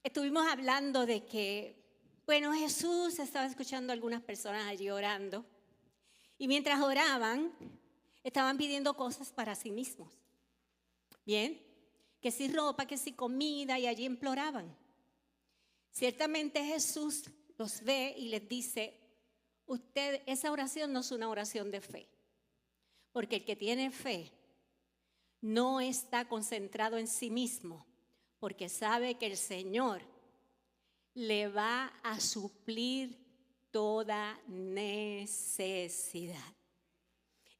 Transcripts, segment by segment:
Estuvimos hablando de que, Jesús estaba escuchando a algunas personas allí orando y mientras oraban, estaban pidiendo cosas para sí mismos. Bien, que si ropa, que si comida, y allí imploraban. Ciertamente Jesús los ve y les dice, esa oración no es una oración de fe, porque el que tiene fe no está concentrado en sí mismo, porque sabe que el Señor le va a suplir toda necesidad.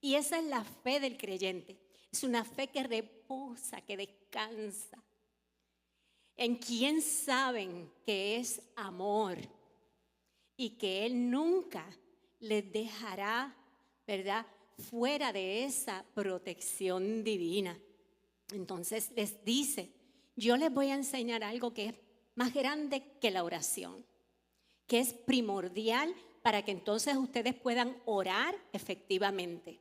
Y esa es la fe del creyente. Es una fe que reposa, que descansa en quien saben que es amor y que Él nunca les dejará, ¿verdad?, fuera de esa protección divina. Entonces les dice, yo les voy a enseñar algo que es más grande que la oración, que es primordial para que entonces ustedes puedan orar efectivamente.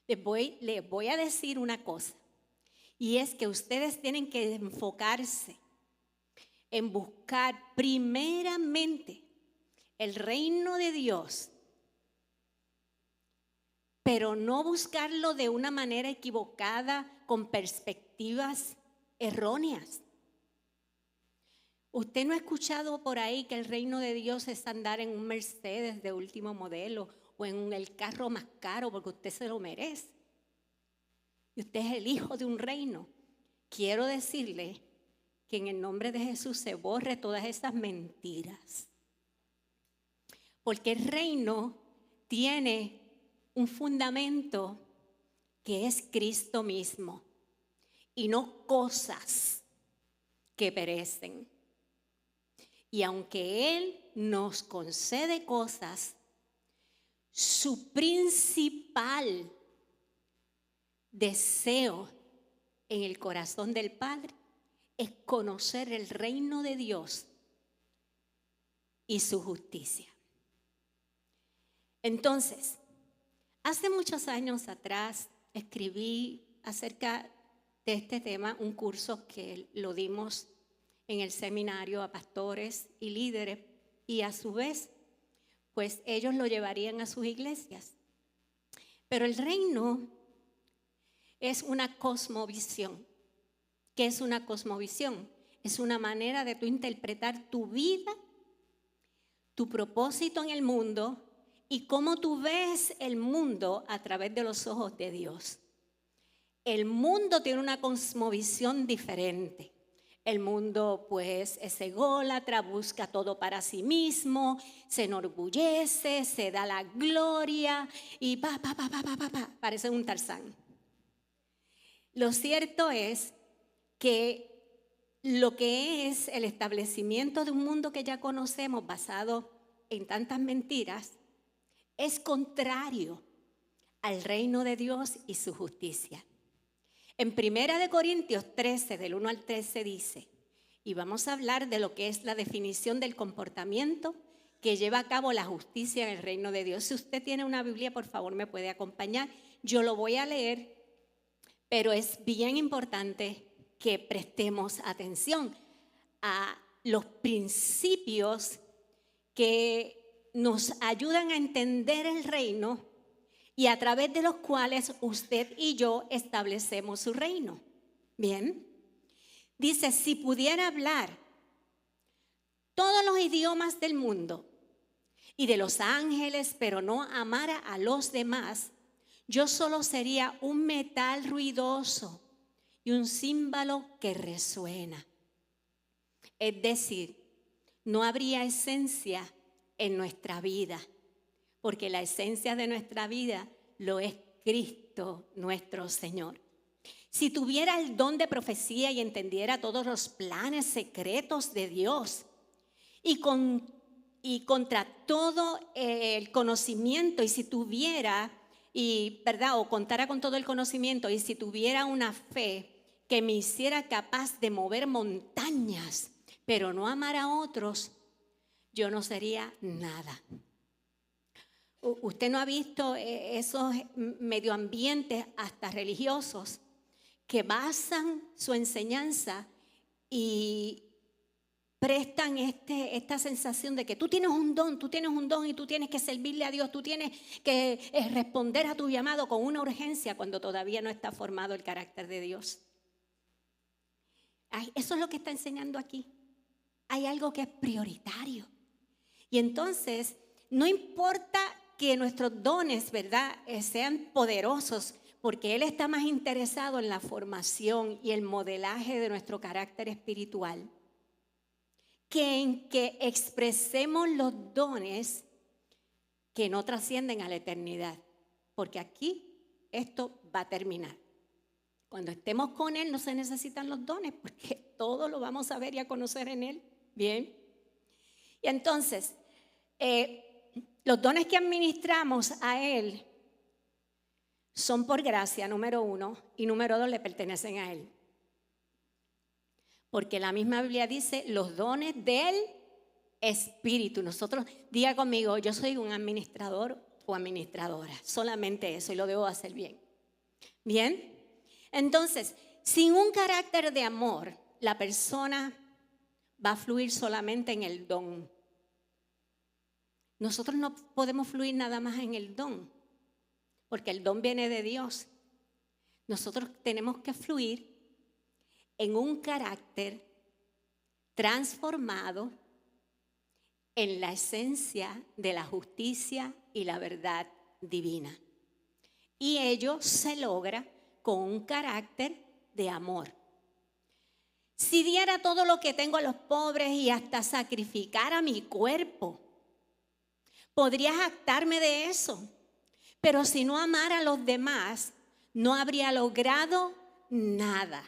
Les voy a decir una cosa, y es que ustedes tienen que enfocarse en buscar primeramente el reino de Dios, pero no buscarlo de una manera equivocada, con perspectivas erróneas. Usted no ha escuchado por ahí que el reino de Dios es andar en un Mercedes de último modelo o en el carro más caro porque usted se lo merece. Y usted es el hijo de un reino. Quiero decirle que en el nombre de Jesús se borre todas esas mentiras. Porque el reino tiene un fundamento que es Cristo mismo y no cosas que perecen. Y aunque Él nos concede cosas, su principal deseo en el corazón del Padre es conocer el reino de Dios y su justicia. Entonces, hace muchos años atrás escribí acerca de este tema un curso que lo dimos en el seminario a pastores y líderes, y a su vez, pues ellos lo llevarían a sus iglesias. Pero el reino es una cosmovisión. ¿Qué es una cosmovisión? Es una manera de tú interpretar tu vida, tu propósito en el mundo y cómo tú ves el mundo a través de los ojos de Dios. El mundo tiene una cosmovisión diferente. El mundo pues es ególatra, busca todo para sí mismo, se enorgullece, se da la gloria y parece un Tarzán. Lo cierto es que lo que es el establecimiento de un mundo que ya conocemos basado en tantas mentiras es contrario al reino de Dios y su justicia. En 1 Corintios 13, del 1 al 13 dice, y vamos a hablar de lo que es la definición del comportamiento que lleva a cabo la justicia en el reino de Dios. Si usted tiene una Biblia, por favor me puede acompañar. Yo lo voy a leer, pero es bien importante que prestemos atención a los principios que nos ayudan a entender el reino y a través de los cuales usted y yo establecemos su reino. Bien, dice, si pudiera hablar todos los idiomas del mundo y de los ángeles, pero no amara a los demás, yo solo sería un metal ruidoso y un címbalo que resuena. Es decir, no habría esencia en nuestra vida, porque la esencia de nuestra vida lo es Cristo nuestro Señor. Si tuviera el don de profecía y entendiera todos los planes secretos de Dios y contra todo el conocimiento, y si tuviera, o contara con todo el conocimiento, y si tuviera una fe que me hiciera capaz de mover montañas, pero no amar a otros, yo no sería nada. Usted no ha visto esos medioambientes hasta religiosos que basan su enseñanza y prestan esta sensación de que tú tienes un don y tú tienes que servirle a Dios, tú tienes que responder a tu llamado con una urgencia cuando todavía no está formado el carácter de Dios. Eso es lo que está enseñando aquí. Hay algo que es prioritario. Y entonces, no importa que nuestros dones, ¿verdad?, sean poderosos, porque Él está más interesado en la formación y el modelaje de nuestro carácter espiritual que en que expresemos los dones que no trascienden a la eternidad. Porque aquí esto va a terminar. Cuando estemos con Él no se necesitan los dones porque todo lo vamos a ver y a conocer en Él. Bien. Y entonces, los dones que administramos a Él son por gracia, número 1, y número 2, le pertenecen a Él. Porque la misma Biblia dice los dones del Espíritu. Nosotros, diga conmigo, yo soy un administrador o administradora. Solamente eso y lo debo hacer bien. Bien. Entonces, sin un carácter de amor, la persona va a fluir solamente en el don. Nosotros no podemos fluir nada más en el don, porque el don viene de Dios. Nosotros tenemos que fluir en un carácter transformado en la esencia de la justicia y la verdad divina. Y ello se logra con un carácter de amor. Si diera todo lo que tengo a los pobres y hasta sacrificara mi cuerpo, podría jactarme de eso. Pero si no amara a los demás, no habría logrado nada.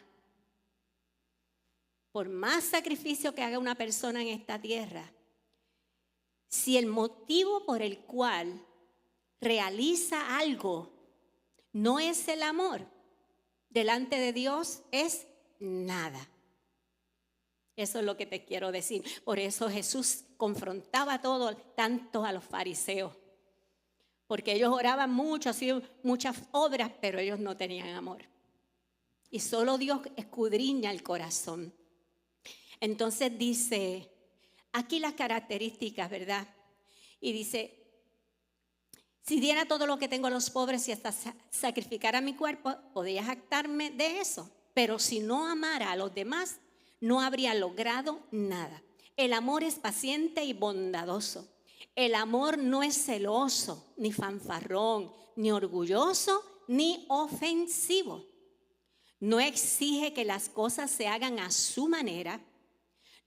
Por más sacrificio que haga una persona en esta tierra, si el motivo por el cual realiza algo no es el amor, delante de Dios es nada. Eso es lo que te quiero decir. Por eso Jesús confrontaba todo, tanto a los fariseos. Porque ellos oraban mucho, hacían muchas obras, pero ellos no tenían amor. Y solo Dios escudriña el corazón. Entonces dice, aquí las características, ¿verdad? Y dice, si diera todo lo que tengo a los pobres y hasta sacrificara mi cuerpo, podría jactarme de eso. Pero si no amara a los demás, no habría logrado nada. El amor es paciente y bondadoso. El amor no es celoso, ni fanfarrón, ni orgulloso, ni ofensivo. No exige que las cosas se hagan a su manera.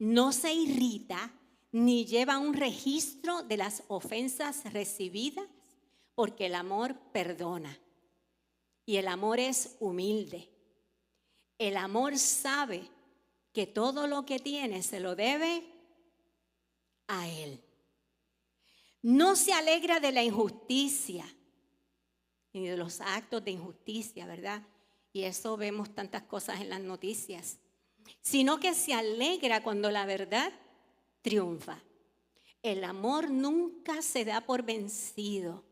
No se irrita, ni lleva un registro de las ofensas recibidas, porque el amor perdona. Y el amor es humilde. El amor sabe que todo lo que tiene se lo debe a Él. No se alegra de la injusticia ni de los actos de injusticia, ¿verdad? Y eso vemos tantas cosas en las noticias. Sino que se alegra cuando la verdad triunfa. El amor nunca se da por vencido.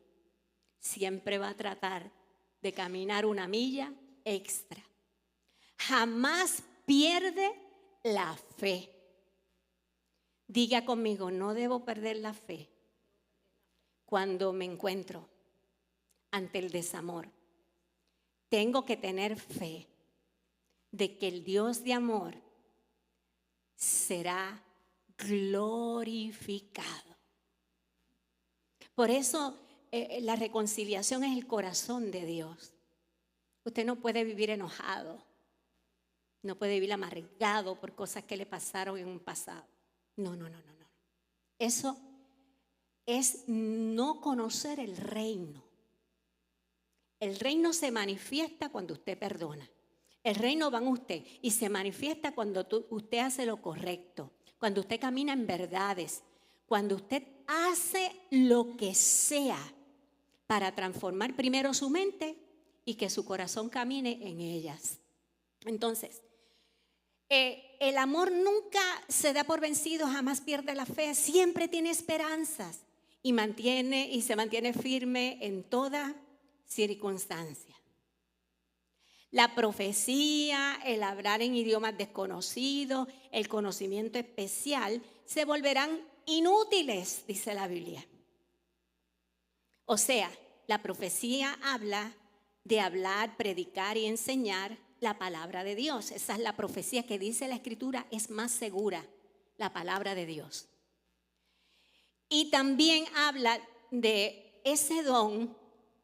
Siempre va a tratar de caminar una milla extra. Jamás pierde la fe. Diga conmigo, no debo perder la fe cuando me encuentro ante el desamor. Tengo que tener fe de que el Dios de amor será glorificado. Por eso la reconciliación es el corazón de Dios. Usted no puede vivir enojado, no puede vivir amargado por cosas que le pasaron en un pasado. No. Eso es no conocer el reino. El reino se manifiesta cuando usted perdona. El reino va en usted y se manifiesta cuando usted hace lo correcto, cuando usted camina en verdades, cuando usted hace lo que sea para transformar primero su mente y que su corazón camine en ellas. Entonces, el amor nunca se da por vencido, jamás pierde la fe, siempre tiene esperanzas y se mantiene firme en toda circunstancia. la profecía, el hablar en idiomas desconocidos, el conocimiento especial, se volverán inútiles, dice la Biblia. O sea, la profecía habla de hablar, predicar y enseñar la palabra de Dios. Esa es la profecía que dice la Escritura, es más segura, la palabra de Dios. Y también habla de ese don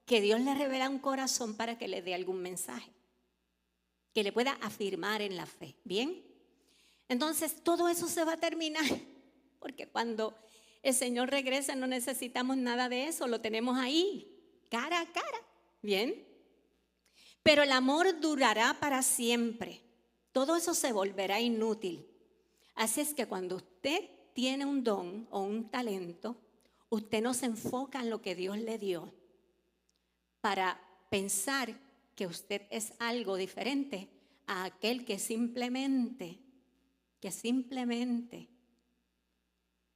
que Dios le revela a un corazón para que le dé algún mensaje, que le pueda afirmar en la fe. ¿Bien? Entonces todo eso se va a terminar, porque cuando el Señor regresa no necesitamos nada de eso, lo tenemos ahí, cara a cara. ¿Bien? Pero el amor durará para siempre. Todo eso se volverá inútil. Así es que cuando usted tiene un don o un talento, usted no se enfoca en lo que Dios le dio para pensar que usted es algo diferente a aquel que simplemente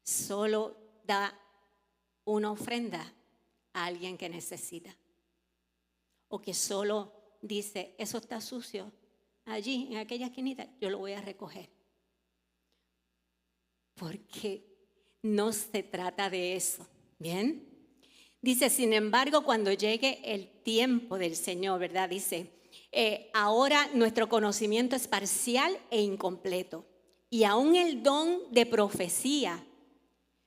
solo da una ofrenda a alguien que necesita. O que solo dice, eso está sucio, allí en aquella esquinita, yo lo voy a recoger. Porque no se trata de eso, ¿bien? Dice, sin embargo, cuando llegue el tiempo del Señor, ¿verdad? Dice, ahora nuestro conocimiento es parcial e incompleto. Y aún el don de profecía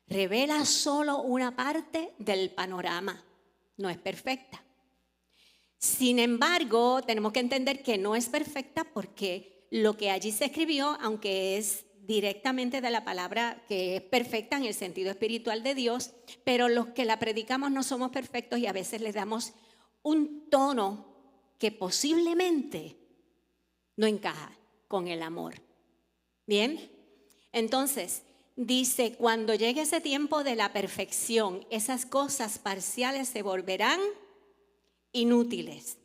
revela solo una parte del panorama, no es perfecta. Sin embargo, tenemos que entender que no es perfecta porque lo que allí se escribió, aunque es directamente de la palabra que es perfecta en el sentido espiritual de Dios, pero los que la predicamos no somos perfectos y a veces les damos un tono que posiblemente no encaja con el amor. ¿Bien? Entonces, dice, cuando llegue ese tiempo de la perfección, esas cosas parciales se volverán inútiles.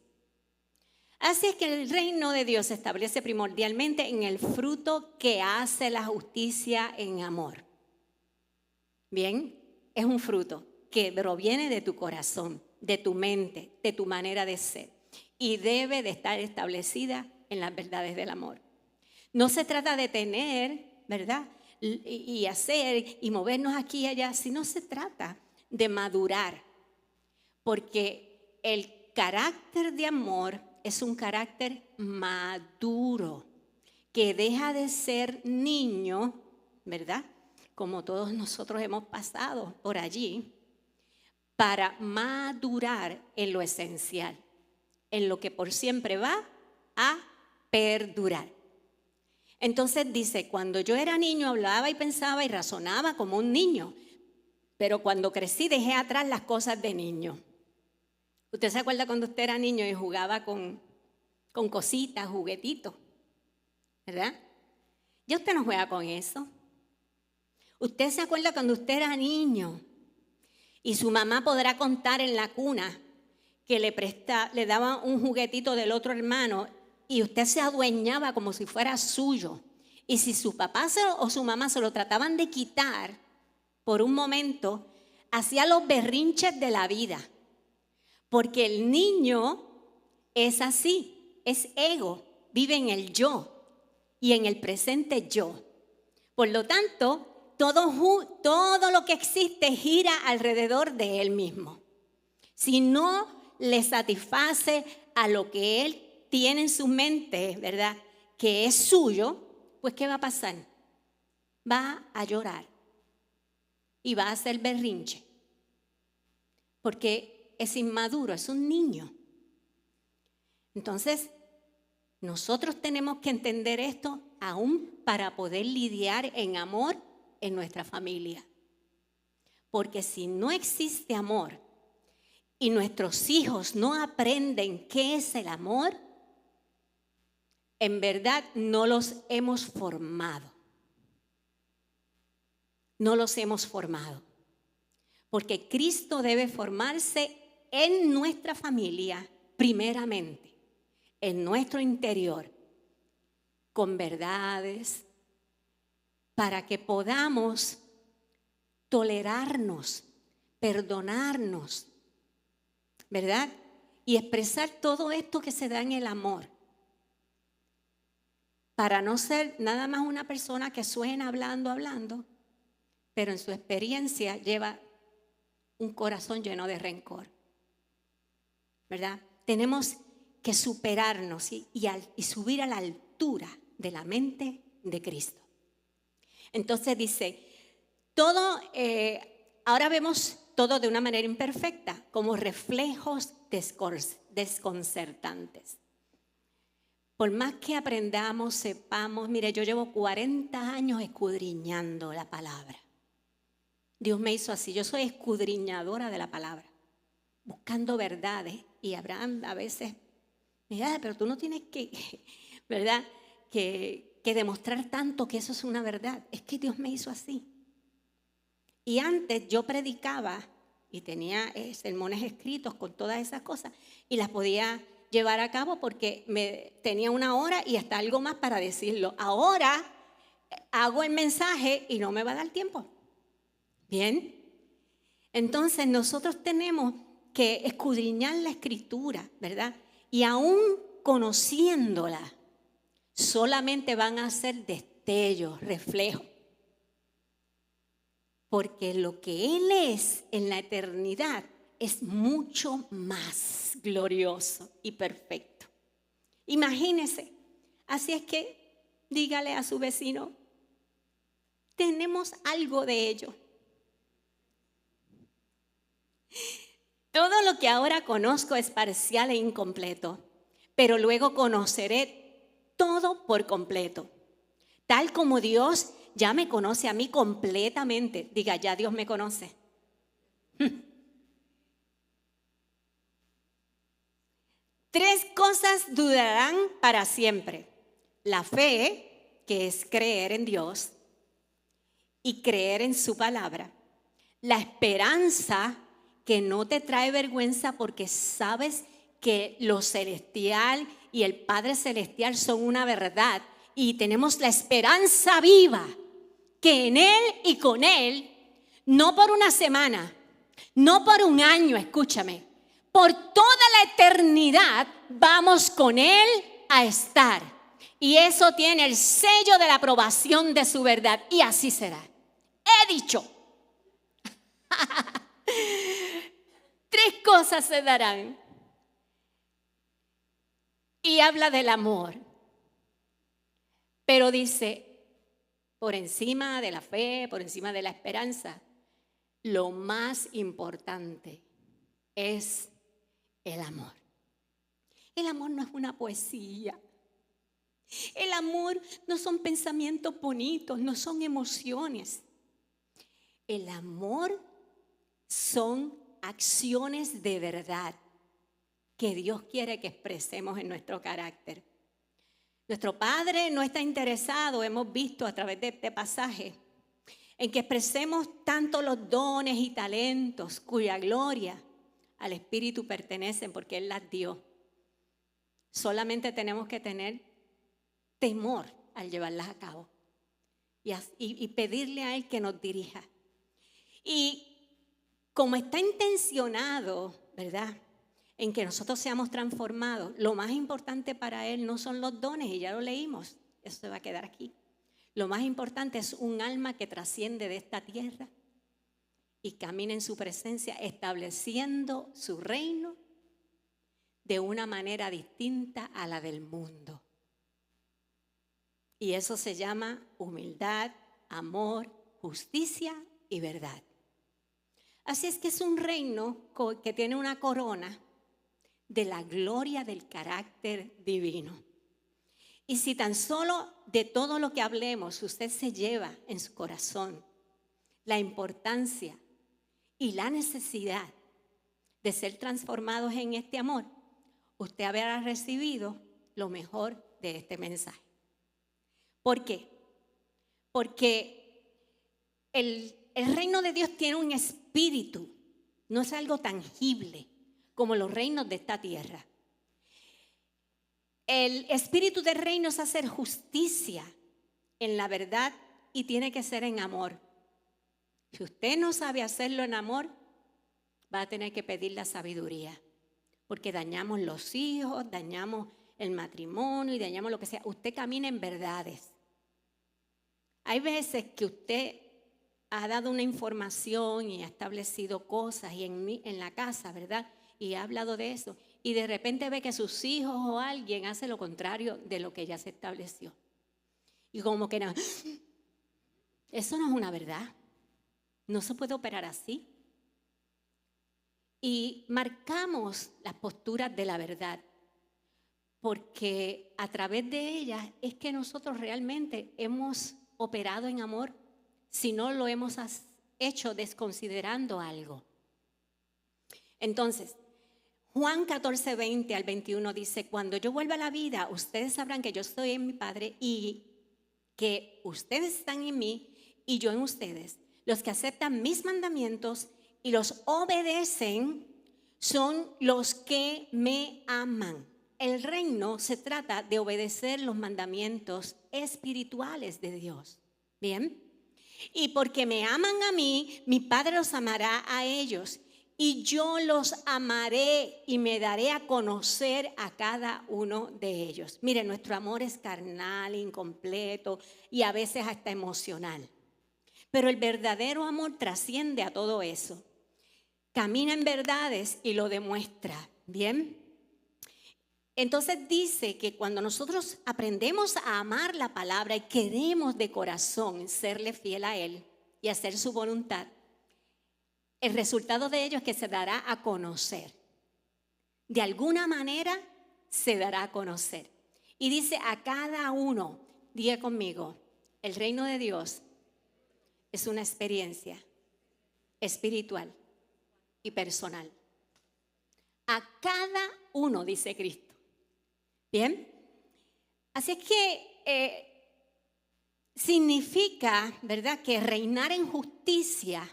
Así es que el reino de Dios se establece primordialmente en el fruto que hace la justicia en amor. Bien, es un fruto que proviene de tu corazón, de tu mente, de tu manera de ser y debe de estar establecida en las verdades del amor. No se trata de tener, ¿verdad? Y hacer y movernos aquí y allá, sino se trata de madurar, porque el carácter de amor es un carácter maduro, que deja de ser niño, ¿verdad? Como todos nosotros hemos pasado por allí, para madurar en lo esencial, en lo que por siempre va a perdurar. Entonces dice, cuando yo era niño hablaba y pensaba y razonaba como un niño, pero cuando crecí dejé atrás las cosas de niño. ¿Usted se acuerda cuando usted era niño y jugaba con cositas, juguetitos? ¿Verdad? Ya usted no juega con eso. ¿Usted se acuerda cuando usted era niño y su mamá podrá contar en la cuna que le daba un juguetito del otro hermano y usted se adueñaba como si fuera suyo? Y si su papá o su mamá se lo trataban de quitar por un momento, hacía los berrinches de la vida. Porque el niño es así, es ego, vive en el yo y en el presente yo. Por lo tanto, todo lo que existe gira alrededor de él mismo. Si no le satisface a lo que él tiene en su mente, ¿verdad?, que es suyo, pues ¿qué va a pasar? Va a llorar y va a hacer berrinche. Porque es inmaduro, es un niño. Entonces, nosotros tenemos que entender esto aún para poder lidiar en amor en nuestra familia. Porque si no existe amor y nuestros hijos no aprenden qué es el amor, en verdad no los hemos formado. No los hemos formado. Porque Cristo debe formarse en nuestra familia primeramente, en nuestro interior, con verdades, para que podamos tolerarnos, perdonarnos, ¿verdad? Y expresar todo esto que se da en el amor. para no ser nada más una persona que suena hablando, pero en su experiencia lleva un corazón lleno de rencor, ¿verdad? Tenemos que superarnos y subir a la altura de la mente de Cristo. Entonces dice, ahora vemos todo de una manera imperfecta, como reflejos desconcertantes. Por más que aprendamos, sepamos, mire, yo llevo 40 años escudriñando la palabra. Dios me hizo así, yo soy escudriñadora de la palabra, buscando verdades. Y Abraham a veces, mira, pero tú no tienes que, ¿verdad? Que demostrar tanto que eso es una verdad. Es que Dios me hizo así. Y antes yo predicaba y tenía sermones escritos con todas esas cosas y las podía llevar a cabo porque tenía una hora y hasta algo más para decirlo. Ahora hago el mensaje y no me va a dar tiempo. Bien, entonces nosotros tenemos que escudriñar la Escritura, ¿verdad? Y aún conociéndola, solamente van a ser destellos, reflejos. Porque lo que Él es en la eternidad es mucho más glorioso y perfecto. Imagínese, así es que dígale a su vecino, tenemos algo de ello. Todo lo que ahora conozco es parcial e incompleto, pero luego conoceré todo por completo. Tal como Dios ya me conoce a mí completamente. Diga, ya Dios me conoce. 3 cosas durarán para siempre. La fe, que es creer en Dios y creer en su palabra. La esperanza, que no te trae vergüenza porque sabes que lo celestial y el Padre Celestial son una verdad. Y tenemos la esperanza viva, que en Él y con Él, no por una semana, no por un año, escúchame, por toda la eternidad vamos con Él a estar. Y eso tiene el sello de la aprobación de su verdad. Y así será. He dicho. 3 cosas se darán. Y habla del amor. Pero dice, por encima de la fe, por encima de la esperanza, lo más importante es el amor. El amor no es una poesía. El amor no son pensamientos bonitos, no son emociones. El amor son acciones de verdad que Dios quiere que expresemos en nuestro carácter. Nuestro Padre no está interesado, hemos visto a través de este pasaje, en que expresemos tanto los dones y talentos cuya gloria al Espíritu pertenecen porque Él las dio. Solamente tenemos que tener temor al llevarlas a cabo y pedirle a Él que nos dirija. Y como está intencionado, ¿verdad?, en que nosotros seamos transformados, lo más importante para Él no son los dones, y ya lo leímos, eso se va a quedar aquí. Lo más importante es un alma que trasciende de esta tierra y camina en su presencia, estableciendo su reino de una manera distinta a la del mundo. Y eso se llama humildad, amor, justicia y verdad. Así es que es un reino que tiene una corona de la gloria del carácter divino. Y si tan solo de todo lo que hablemos usted se lleva en su corazón la importancia y la necesidad de ser transformados en este amor, usted habrá recibido lo mejor de este mensaje. ¿Por qué? Porque el reino de Dios tiene un espíritu, no es algo tangible como los reinos de esta tierra. El espíritu del reino es hacer justicia en la verdad y tiene que ser en amor. Si usted no sabe hacerlo en amor, va a tener que pedir la sabiduría, porque dañamos los hijos, dañamos el matrimonio y dañamos lo que sea. Usted camina en verdades. Hay veces que usted ha dado una información y ha establecido cosas y en la casa, ¿verdad? Y ha hablado de eso. Y de repente ve que sus hijos o alguien hace lo contrario de lo que ya se estableció. Y como que no, eso no es una verdad. No se puede operar así. Y marcamos las posturas de la verdad, porque a través de ellas es que nosotros realmente hemos operado en amor, si no lo hemos hecho desconsiderando algo. Entonces, Juan 14, 20 al 21 dice, cuando yo vuelva a la vida, ustedes sabrán que yo estoy en mi Padre y que ustedes están en mí y yo en ustedes. Los que aceptan mis mandamientos y los obedecen son los que me aman. El reino se trata de obedecer los mandamientos espirituales de Dios. ¿Bien? Y porque me aman a mí, mi Padre los amará a ellos. Y yo los amaré y me daré a conocer a cada uno de ellos. Mire, nuestro amor es carnal, incompleto y a veces hasta emocional. Pero el verdadero amor trasciende a todo eso. Camina en verdades y lo demuestra. ¿Bien? Entonces dice que cuando nosotros aprendemos a amar la palabra y queremos de corazón serle fiel a Él y hacer su voluntad, el resultado de ello es que se dará a conocer. De alguna manera se dará a conocer. Y dice a cada uno, diga conmigo, el reino de Dios es una experiencia espiritual y personal. A cada uno, dice Cristo. ¿Bien? Así es que significa, ¿verdad?, que reinar en justicia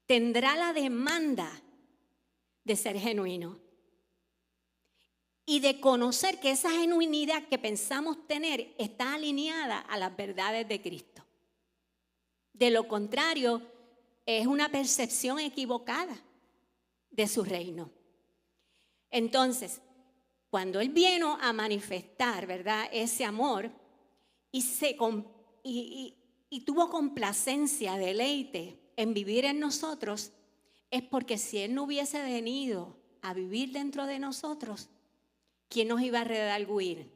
tendrá la demanda de ser genuino y de conocer que esa genuinidad que pensamos tener está alineada a las verdades de Cristo. De lo contrario, es una percepción equivocada de su reino. Entonces, cuando Él vino a manifestar, ¿verdad?, ese amor y tuvo complacencia, deleite en vivir en nosotros, es porque si Él no hubiese venido a vivir dentro de nosotros, ¿quién nos iba a redarguir?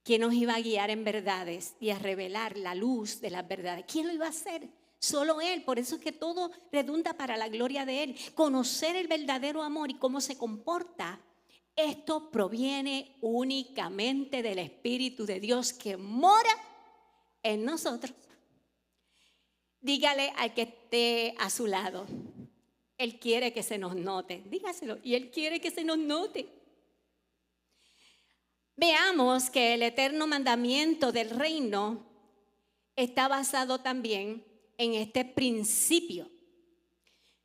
¿Quién nos iba a guiar en verdades y a revelar la luz de las verdades? ¿Quién lo iba a hacer? Solo Él. Por eso es que todo redunda para la gloria de Él. Conocer el verdadero amor y cómo se comporta, esto proviene únicamente del Espíritu de Dios que mora en nosotros. Dígale al que esté a su lado, Él quiere que se nos note. Dígaselo, y Él quiere que se nos note. Veamos que el eterno mandamiento del reino está basado también en este principio.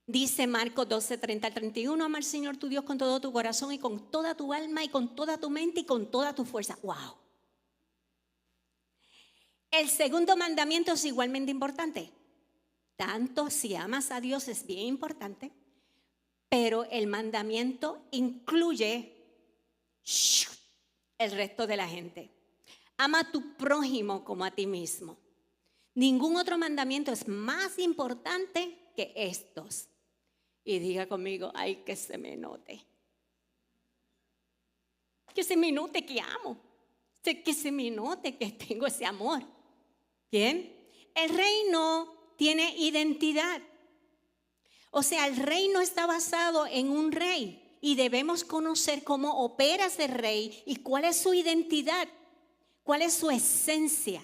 Dice Marcos 12, 30 al 31, ama al Señor tu Dios con todo tu corazón y con toda tu alma y con toda tu mente y con toda tu fuerza. ¡Wow! El segundo mandamiento es igualmente importante. Tanto si amas a Dios es bien importante, pero el mandamiento incluye el resto de la gente. Ama a tu prójimo como a ti mismo. Ningún otro mandamiento es más importante que estos. Y diga conmigo, ay, que se me note. Que se me note que amo. Que se me note que tengo ese amor. ¿Bien? El reino tiene identidad. O sea, el reino está basado en un rey y debemos conocer cómo opera ese rey y cuál es su identidad, cuál es su esencia.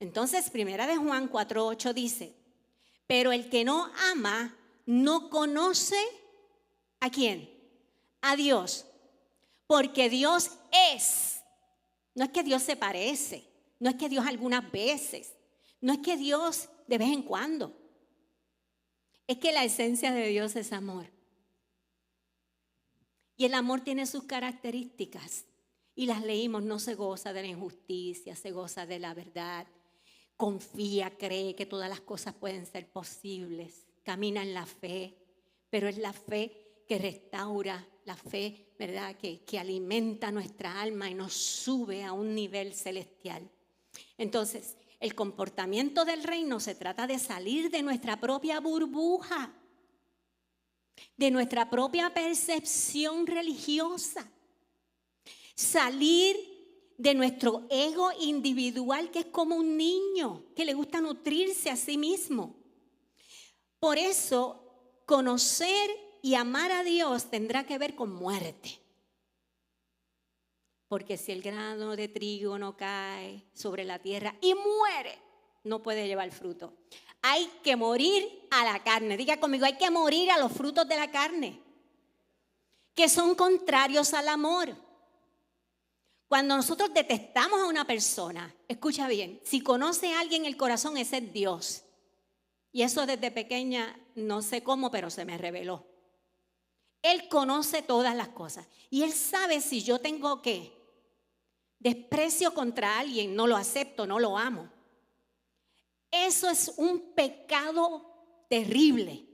Entonces, primera de Juan 4:8 dice, pero el que no ama no conoce ¿a quién? A Dios, porque Dios es. No es que Dios se parece, no es que Dios algunas veces, no es que Dios de vez en cuando. Es que la esencia de Dios es amor. Y el amor tiene sus características. Y las leímos, no se goza de la injusticia, se goza de la verdad. Confía, cree que todas las cosas pueden ser posibles. Camina en la fe, pero es la fe que restaura la fe, ¿verdad? Que alimenta nuestra alma y nos sube a un nivel celestial. Entonces, el comportamiento del reino se trata de salir de nuestra propia burbuja, de nuestra propia percepción religiosa, salir de nuestro ego individual, que es como un niño que le gusta nutrirse a sí mismo. Por eso, conocer y amar a Dios tendrá que ver con muerte. Porque si el grano de trigo no cae sobre la tierra y muere, no puede llevar fruto. Hay que morir a la carne. Diga conmigo, hay que morir a los frutos de la carne, que son contrarios al amor. Cuando nosotros detestamos a una persona, escucha bien, si conoce a alguien el corazón, ese es Dios. Y eso desde pequeña, no sé cómo, pero se me reveló. Él conoce todas las cosas. Y Él sabe si yo tengo ¿qué? Desprecio contra alguien, no lo acepto, no lo amo. Eso es un pecado terrible.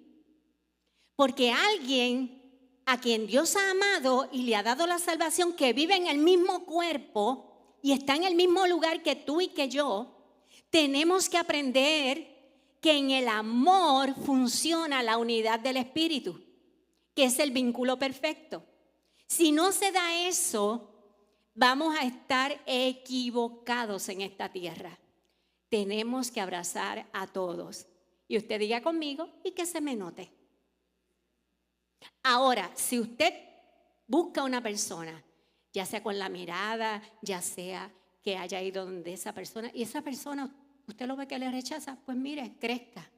Porque alguien a quien Dios ha amado y le ha dado la salvación, que vive en el mismo cuerpo y está en el mismo lugar que tú y que yo, tenemos que aprender que en el amor funciona la unidad del Espíritu, que es el vínculo perfecto. Si no se da eso, vamos a estar equivocados en esta tierra. Tenemos que abrazar a todos. Y usted diga conmigo y que se me note. Ahora, si usted busca a una persona, ya sea con la mirada, ya sea que haya ido donde esa persona, y esa persona usted lo ve que le rechaza, pues mire, crezca,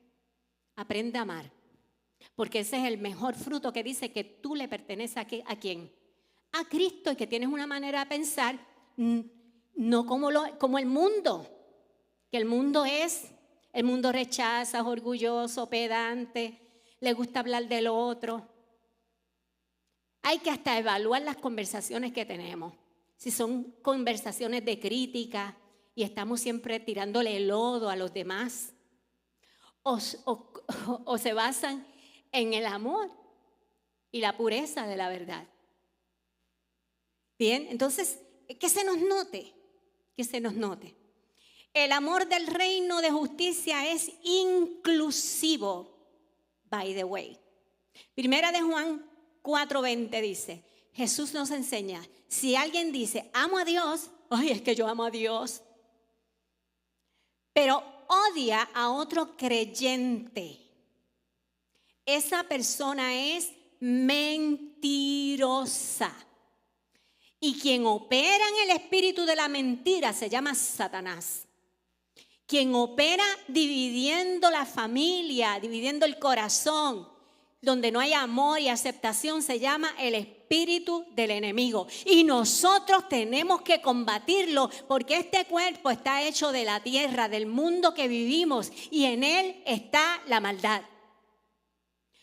aprenda a amar. Porque ese es el mejor fruto que dice que tú le perteneces ¿a quién? A Cristo, y que tienes una manera de pensar no como el mundo. Que el mundo rechaza, es orgulloso, pedante, le gusta hablar del otro. Hay que hasta evaluar las conversaciones que tenemos. Si son conversaciones de crítica y estamos siempre tirándole el lodo a los demás, o se basan en el amor y la pureza de la verdad. Bien, entonces, que se nos note, que se nos note. El amor del reino de justicia es inclusivo, by the way. Primera de Juan 4:20 dice, Jesús nos enseña, si alguien dice, amo a Dios, ay, es que yo amo a Dios, pero odia a otro creyente, esa persona es mentirosa. Y quien opera en el espíritu de la mentira se llama Satanás. Quien opera dividiendo la familia, dividiendo el corazón, donde no hay amor y aceptación, se llama el espíritu del enemigo. Y nosotros tenemos que combatirlo, porque este cuerpo está hecho de la tierra, del mundo que vivimos, y en él está la maldad.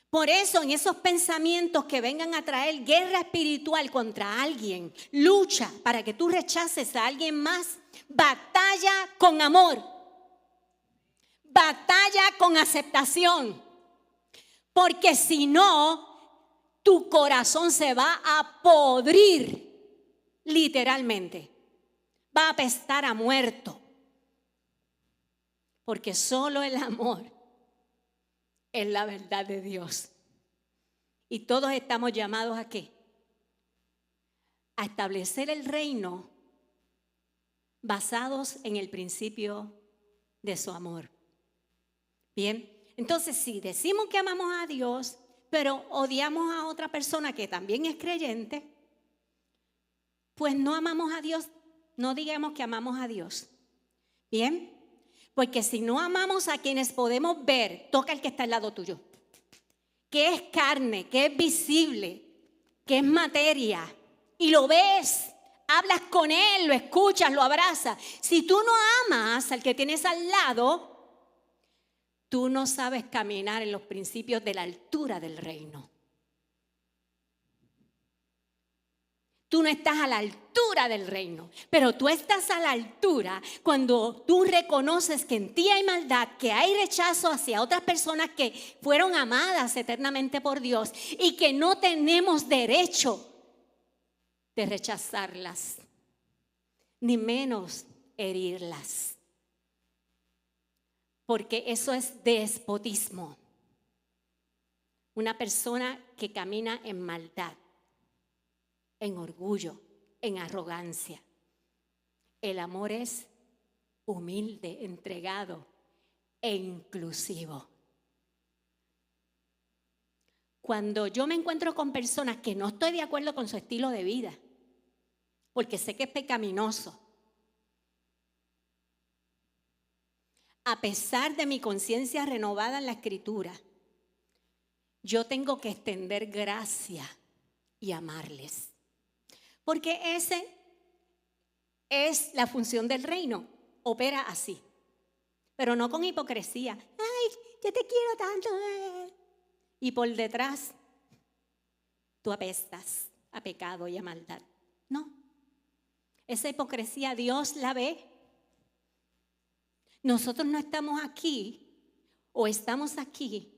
Por eso, en esos pensamientos que vengan a traer guerra espiritual contra alguien, lucha para que tú rechaces a alguien más, batalla con amor, batalla con aceptación, porque si no, tu corazón se va a podrir, literalmente, va a apestar a muerto, porque solo el amor es la verdad de Dios. Y todos estamos llamados ¿a qué? A establecer el reino basados en el principio de su amor. Bien, entonces si decimos que amamos a Dios, pero odiamos a otra persona que también es creyente, pues no amamos a Dios, no digamos que amamos a Dios. Bien. Porque si no amamos a quienes podemos ver, toca el que está al lado tuyo, que es carne, que es visible, que es materia, y lo ves, hablas con él, lo escuchas, lo abrazas. Si tú no amas al que tienes al lado, tú no sabes caminar en los principios de la altura del reino. Tú no estás a la altura del reino, pero tú estás a la altura cuando tú reconoces que en ti hay maldad, que hay rechazo hacia otras personas que fueron amadas eternamente por Dios y que no tenemos derecho de rechazarlas, ni menos herirlas, porque eso es despotismo. Una persona que camina en maldad, en orgullo, en arrogancia. El amor es humilde, entregado e inclusivo. Cuando yo me encuentro con personas que no estoy de acuerdo con su estilo de vida, porque sé que es pecaminoso, a pesar de mi conciencia renovada en la Escritura, yo tengo que extender gracia y amarles. Porque ese es la función del reino, opera así, pero no con hipocresía. Ay, yo te quiero tanto. Y por detrás tú apestas a pecado y a maldad. No, esa hipocresía Dios la ve. Nosotros no estamos aquí o estamos aquí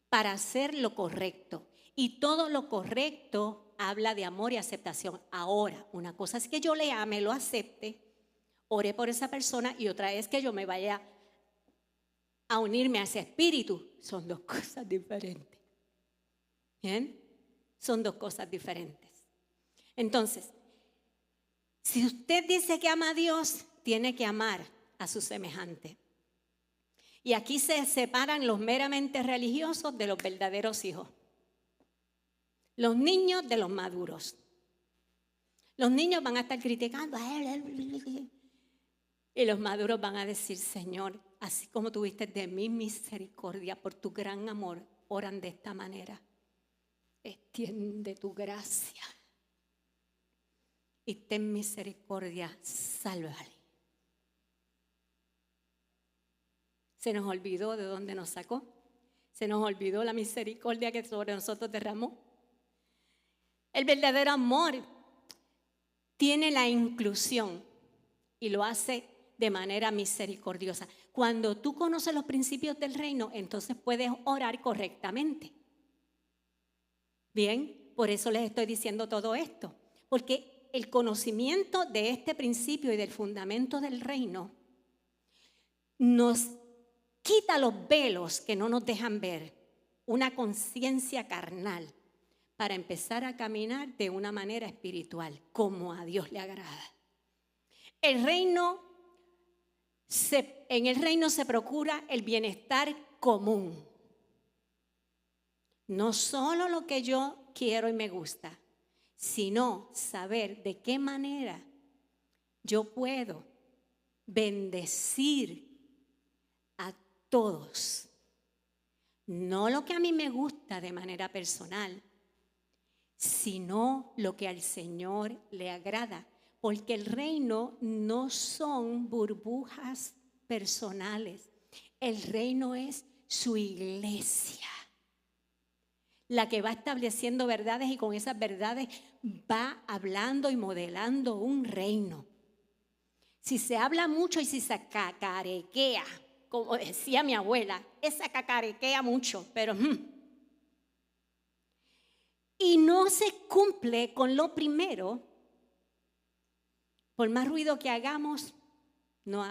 para hacer lo correcto. Y todo lo correcto habla de amor y aceptación. Ahora, una cosa es que yo le ame, lo acepte, ore por esa persona, y otra es que yo me vaya a unirme a ese espíritu. Son dos cosas diferentes. ¿Bien? Son dos cosas diferentes. Entonces, si usted dice que ama a Dios, tiene que amar a su semejante. Y aquí se separan los meramente religiosos de los verdaderos hijos. Los niños de los maduros. Los niños van a estar criticando a él. Y los maduros van a decir: Señor, así como tuviste de mi misericordia por tu gran amor, oran de esta manera. Extiende tu gracia y ten misericordia, sálvale. Se nos olvidó de dónde nos sacó. Se nos olvidó la misericordia que sobre nosotros derramó. El verdadero amor tiene la inclusión y lo hace de manera misericordiosa. Cuando tú conoces los principios del reino, entonces puedes orar correctamente. Bien, por eso les estoy diciendo todo esto. Porque el conocimiento de este principio y del fundamento del reino nos quita los velos que no nos dejan ver una conciencia carnal para empezar a caminar de una manera espiritual, como a Dios le agrada. En el reino se procura el bienestar común. No solo lo que yo quiero y me gusta, sino saber de qué manera yo puedo bendecir a todos. No lo que a mí me gusta de manera personal, sino lo que al Señor le agrada. Porque el reino no son burbujas personales. El reino es su iglesia, la que va estableciendo verdades y con esas verdades va hablando y modelando un reino. Si se habla mucho y si se cacarequea, como decía mi abuela, esa cacarequea mucho, pero y no se cumple con lo primero, por más ruido que hagamos, no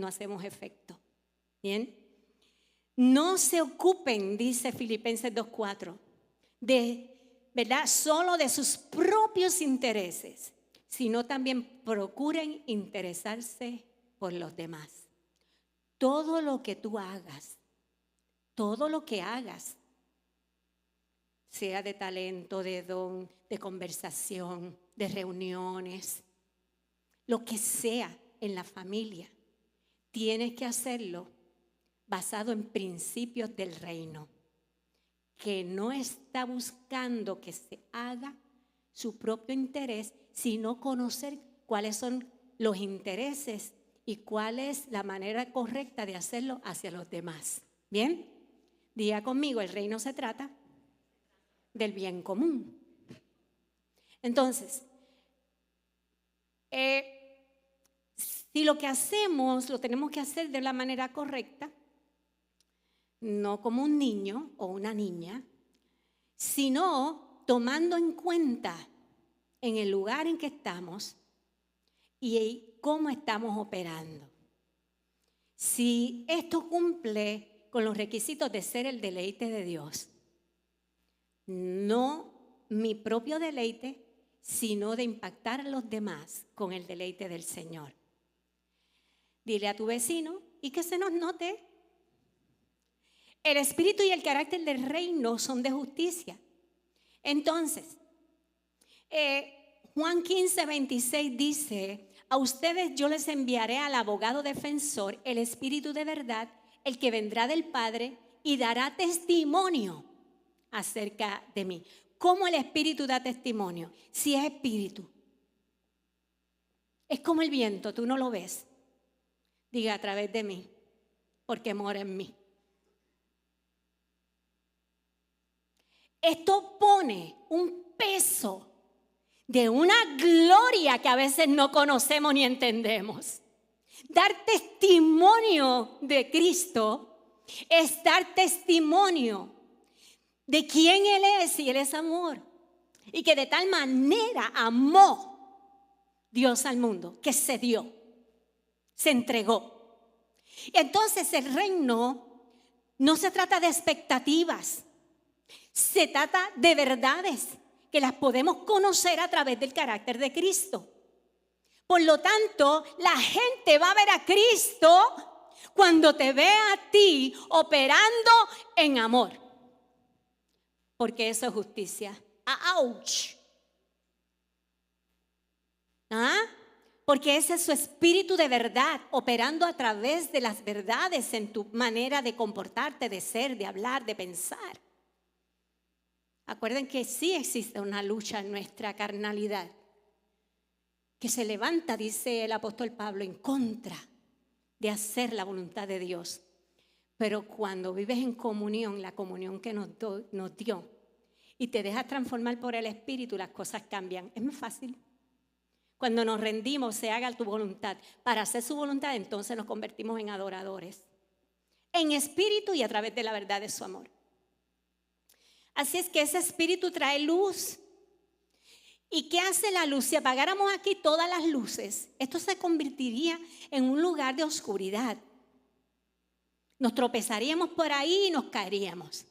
hacemos efecto. ¿Bien? No se ocupen, dice Filipenses 2:4, ¿verdad? Solo de sus propios intereses, sino también procuren interesarse por los demás. Todo lo que tú hagas, todo lo que hagas, sea de talento, de don, de conversación, de reuniones, lo que sea en la familia, tienes que hacerlo basado en principios del reino, que no está buscando que se haga su propio interés, sino conocer cuáles son los intereses y cuál es la manera correcta de hacerlo hacia los demás. ¿Bien? Diga conmigo, el reino se trata del bien común. Entonces, Si lo que hacemos lo tenemos que hacer de la manera correcta, no como un niño o una niña, sino tomando en cuenta en el lugar en que estamos y cómo estamos operando. Si esto cumple con los requisitos de ser el deleite de Dios, no mi propio deleite, sino de impactar a los demás con el deleite del Señor. Dile a tu vecino y que se nos note. El espíritu y el carácter del reino son de justicia. Entonces, Juan 15:26 dice: a ustedes yo les enviaré al abogado defensor, el Espíritu de verdad, el que vendrá del Padre y dará testimonio acerca de mí. ¿Cómo el Espíritu da testimonio? Si es Espíritu. Es como el viento, tú no lo ves. Diga: a través de mí, porque mora en mí. Esto pone un peso de una gloria que a veces no conocemos ni entendemos. Dar testimonio de Cristo es dar testimonio de quién Él es, y Él es amor. Y que de tal manera amó Dios al mundo, que se dio, se entregó. Entonces el reino no se trata de expectativas, se trata de verdades que las podemos conocer a través del carácter de Cristo. Por lo tanto, la gente va a ver a Cristo cuando te vea a ti operando en amor. Porque eso es justicia. ¡Auch! ¿Ah? Porque ese es su espíritu de verdad, operando a través de las verdades en tu manera de comportarte, de ser, de hablar, de pensar. Acuerden que sí existe una lucha en nuestra carnalidad, que se levanta, dice el apóstol Pablo, en contra de hacer la voluntad de Dios. Pero cuando vives en comunión, la comunión que nos dio, y te dejas transformar por el Espíritu, las cosas cambian. Es más fácil. Cuando nos rendimos, se haga tu voluntad. Para hacer su voluntad, entonces nos convertimos en adoradores, en espíritu y a través de la verdad de su amor. Así es que ese espíritu trae luz. ¿Y qué hace la luz? Si apagáramos aquí todas las luces, esto se convertiría en un lugar de oscuridad. Nos tropezaríamos por ahí y nos caeríamos.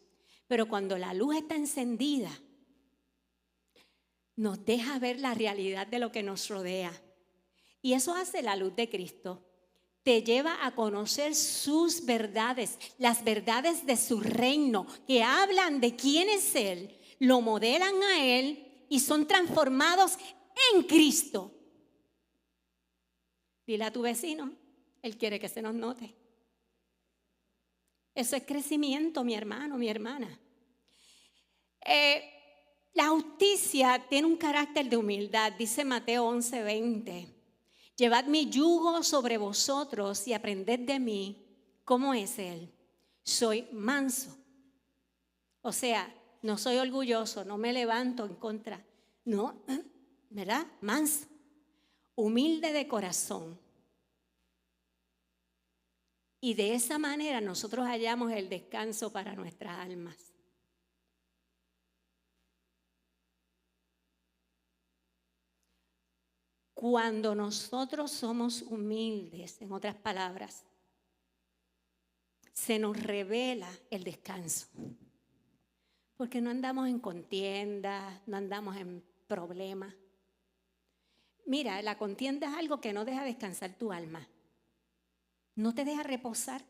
Pero cuando la luz está encendida, nos deja ver la realidad de lo que nos rodea. Y eso hace la luz de Cristo. Te lleva a conocer sus verdades, las verdades de su reino, que hablan de quién es Él, lo modelan a Él y son transformados en Cristo. Dile a tu vecino, Él quiere que se nos note. Eso es crecimiento, mi hermano, mi hermana. La justicia tiene un carácter de humildad, dice Mateo 11:20. Llevad mi yugo sobre vosotros y aprended de mí. ¿Cómo es Él? Soy manso. O sea, no soy orgulloso, no me levanto en contra. No, ¿verdad? Manso. Humilde de corazón. Y de esa manera nosotros hallamos el descanso para nuestras almas. Cuando nosotros somos humildes, en otras palabras, se nos revela el descanso. Porque no andamos en contienda, no andamos en problemas. Mira, la contienda es algo que no deja descansar tu alma. No te deja reposar.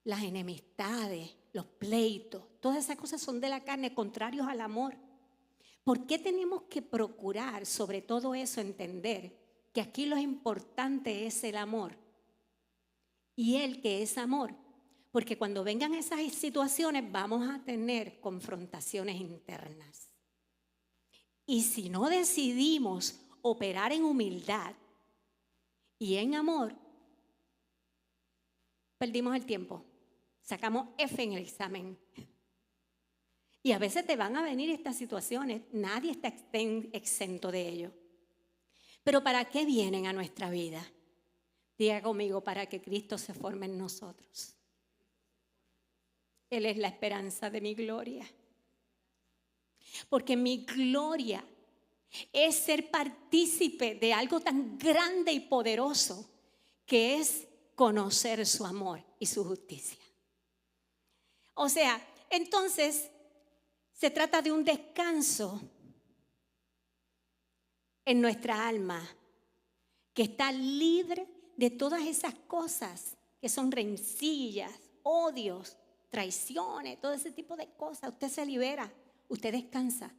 Las enemistades, los pleitos, todas esas cosas son de la carne, contrarios al amor. ¿Por qué tenemos que procurar sobre todo eso entender que aquí lo importante es el amor? Y Él que es amor. Porque cuando vengan esas situaciones vamos a tener confrontaciones internas. Y si no decidimos operar en humildad y en amor, perdimos el tiempo. Sacamos F en el examen. Y a veces te van a venir estas situaciones. Nadie está exento de ello. Pero ¿para qué vienen a nuestra vida? Diga conmigo, para que Cristo se forme en nosotros. Él es la esperanza de mi gloria. Porque mi gloria es ser partícipe de algo tan grande y poderoso que es conocer su amor y su justicia. O sea, entonces se trata de un descanso en nuestra alma que está libre de todas esas cosas que son rencillas, odios, traiciones, todo ese tipo de cosas. Usted se libera, usted descansa,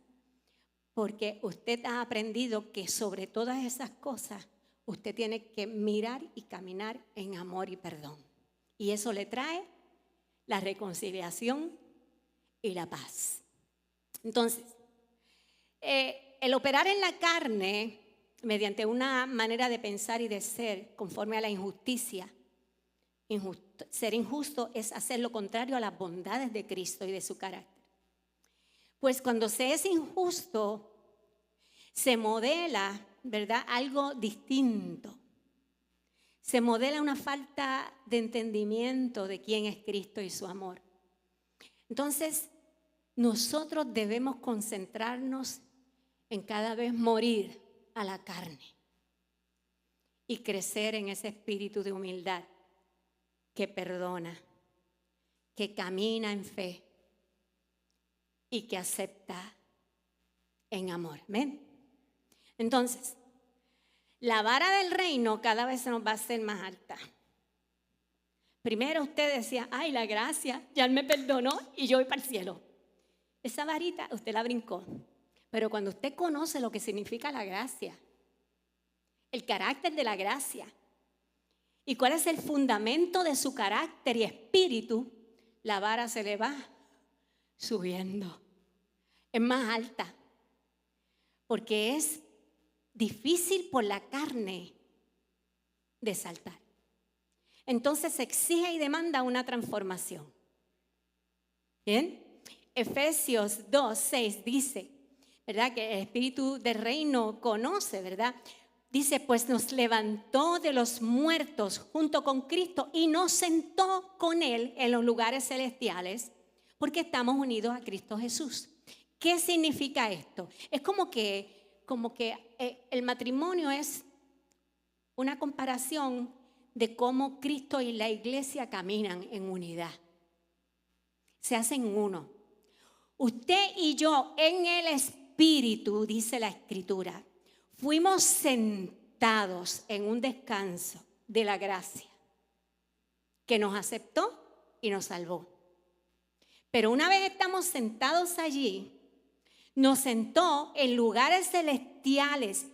porque usted ha aprendido que sobre todas esas cosas usted tiene que mirar y caminar en amor y perdón. Y eso le trae la reconciliación y la paz. Entonces, el operar en la carne mediante una manera de pensar y de ser conforme a la injusticia, ser injusto es hacer lo contrario a las bondades de Cristo y de su carácter. Pues cuando se es injusto, se modela, ¿verdad?, algo distinto. Se modela una falta de entendimiento de quién es Cristo y su amor. Entonces, nosotros debemos concentrarnos en cada vez morir a la carne y crecer en ese espíritu de humildad que perdona, que camina en fe y que acepta en amor. ¿Ven? Entonces, la vara del reino cada vez se nos va a hacer más alta. Primero usted decía, ay, la gracia, ya Él me perdonó y yo voy para el cielo. Esa varita usted la brincó. Pero cuando usted conoce lo que significa la gracia, el carácter de la gracia y cuál es el fundamento de su carácter y espíritu, la vara se le va subiendo. Es más alta. Porque es difícil por la carne de saltar. Entonces exige y demanda una transformación. ¿Bien? Efesios 2:6 dice, ¿verdad?, que el espíritu del reino conoce, ¿verdad? Dice, pues nos levantó de los muertos junto con Cristo y nos sentó con Él en los lugares celestiales porque estamos unidos a Cristo Jesús. ¿Qué significa esto? Es como que el matrimonio es una comparación de cómo Cristo y la iglesia caminan en unidad. Se hacen uno. Usted y yo en el Espíritu, dice la Escritura, fuimos sentados en un descanso de la gracia que nos aceptó y nos salvó. Pero una vez estamos sentados allí, nos sentó en lugares celestiales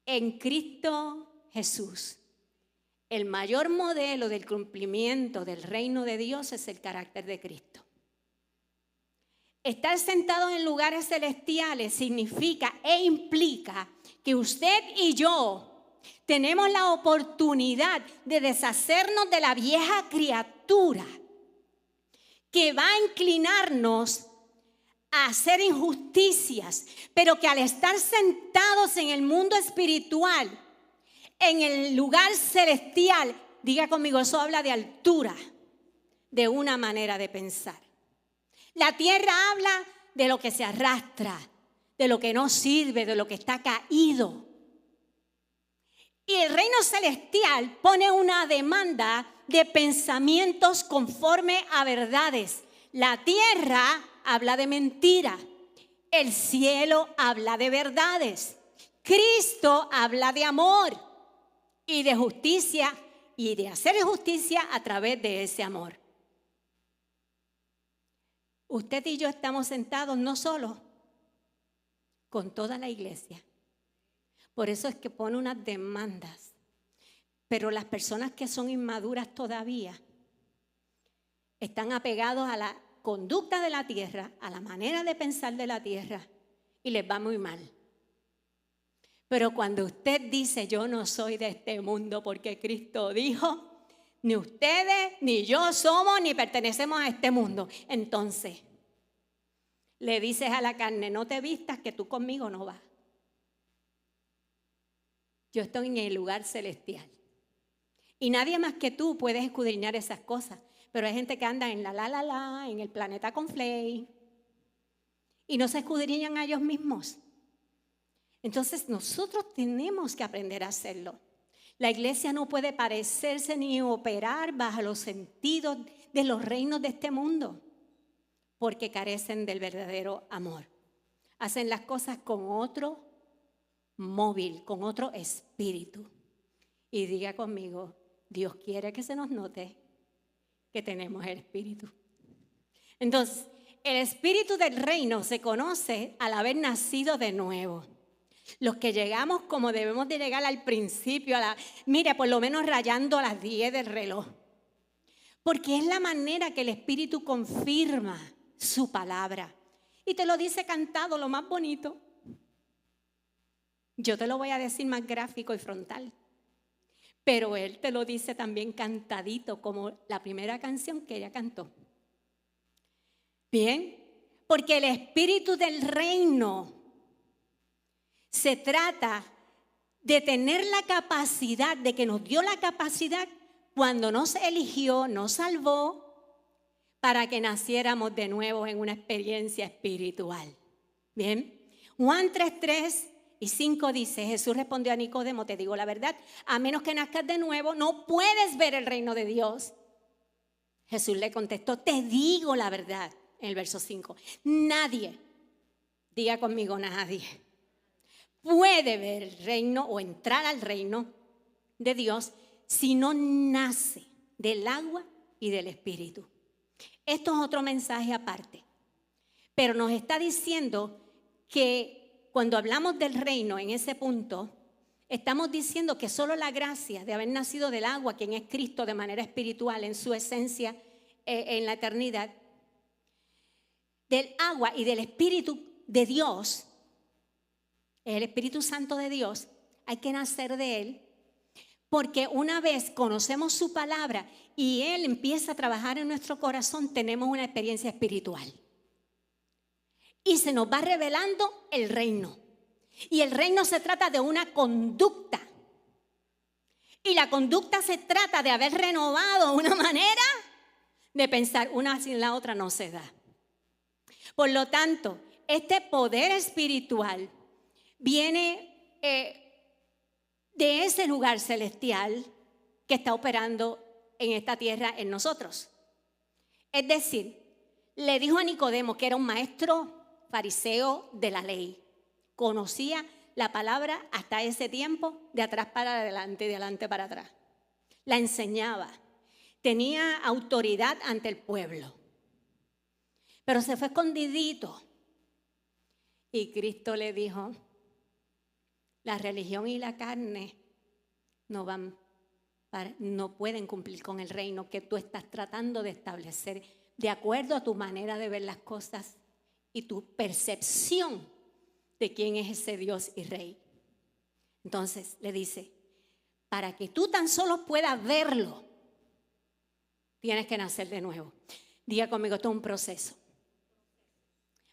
en Cristo Jesús. El mayor modelo del cumplimiento del reino de Dios es el carácter de Cristo. Estar sentado en lugares celestiales significa e implica que usted y yo tenemos la oportunidad de deshacernos de la vieja criatura que va a inclinarnos a hacer injusticias, pero que al estar sentados en el mundo espiritual, en el lugar celestial, diga conmigo, eso habla de altura, de una manera de pensar. La tierra habla de lo que se arrastra, de lo que no sirve, de lo que está caído. Y el reino celestial pone una demanda de pensamientos conforme a verdades. La tierra habla de mentira. El cielo habla de verdades. Cristo habla de amor y de justicia y de hacer justicia a través de ese amor. Usted y yo estamos sentados no solo, con toda la iglesia. Por eso es que pone unas demandas. Pero las personas que son inmaduras todavía están apegados a la conducta de la tierra, a la manera de pensar de la tierra, y les va muy mal. Pero cuando usted dice, yo no soy de este mundo porque Cristo dijo, ni ustedes ni yo somos ni pertenecemos a este mundo, entonces le dices a la carne, no te vistas que tú conmigo no vas. Yo estoy en el lugar celestial. Y nadie más que tú puedes escudriñar esas cosas. Pero hay gente que anda en en el planeta Conflay, y no se escudriñan a ellos mismos. Entonces nosotros tenemos que aprender a hacerlo. La iglesia no puede parecerse ni operar bajo los sentidos de los reinos de este mundo, porque carecen del verdadero amor. Hacen las cosas con otro móvil, con otro espíritu. Y diga conmigo, Dios quiere que se nos note que tenemos el espíritu. Entonces, el espíritu del reino se conoce al haber nacido de nuevo. Los que llegamos como debemos de llegar al principio, mire, por lo menos rayando a las 10 del reloj. Porque es la manera que el Espíritu confirma su palabra. Y te lo dice cantado, lo más bonito. Yo te lo voy a decir más gráfico y frontal. Pero Él te lo dice también cantadito, como la primera canción que ella cantó. Bien, porque el Espíritu del reino se trata de tener la capacidad, de que nos dio la capacidad cuando nos eligió, nos salvó, para que naciéramos de nuevo en una experiencia espiritual. Bien, Juan 3:3 y 5 dice, Jesús respondió a Nicodemo, te digo la verdad, a menos que nazcas de nuevo, no puedes ver el reino de Dios. Jesús le contestó, te digo la verdad, en el verso 5. Nadie, diga conmigo nadie, puede ver el reino o entrar al reino de Dios si no nace del agua y del Espíritu. Esto es otro mensaje aparte, pero nos está diciendo que cuando hablamos del reino en ese punto, estamos diciendo que solo la gracia de haber nacido del agua, quien es Cristo de manera espiritual en su esencia en la eternidad, del agua y del Espíritu de Dios, el Espíritu Santo de Dios, hay que nacer de Él, porque una vez conocemos su palabra y Él empieza a trabajar en nuestro corazón, tenemos una experiencia espiritual. Y se nos va revelando el reino. Y el reino se trata de una conducta. Y la conducta se trata de haber renovado una manera de pensar. Una sin la otra no se da. Por lo tanto, este poder espiritual viene de ese lugar celestial que está operando en esta tierra en nosotros. Es decir, le dijo a Nicodemo, que era un maestro fariseo de la ley, conocía la palabra hasta ese tiempo de atrás para adelante y de adelante para atrás. La enseñaba, tenía autoridad ante el pueblo, pero se fue escondidito. Y Cristo le dijo, la religión y la carne no pueden cumplir con el reino que tú estás tratando de establecer de acuerdo a tu manera de ver las cosas y tu percepción de quién es ese Dios y Rey. Entonces le dice, para que tú tan solo puedas verlo, tienes que nacer de nuevo. Diga conmigo, esto es un proceso.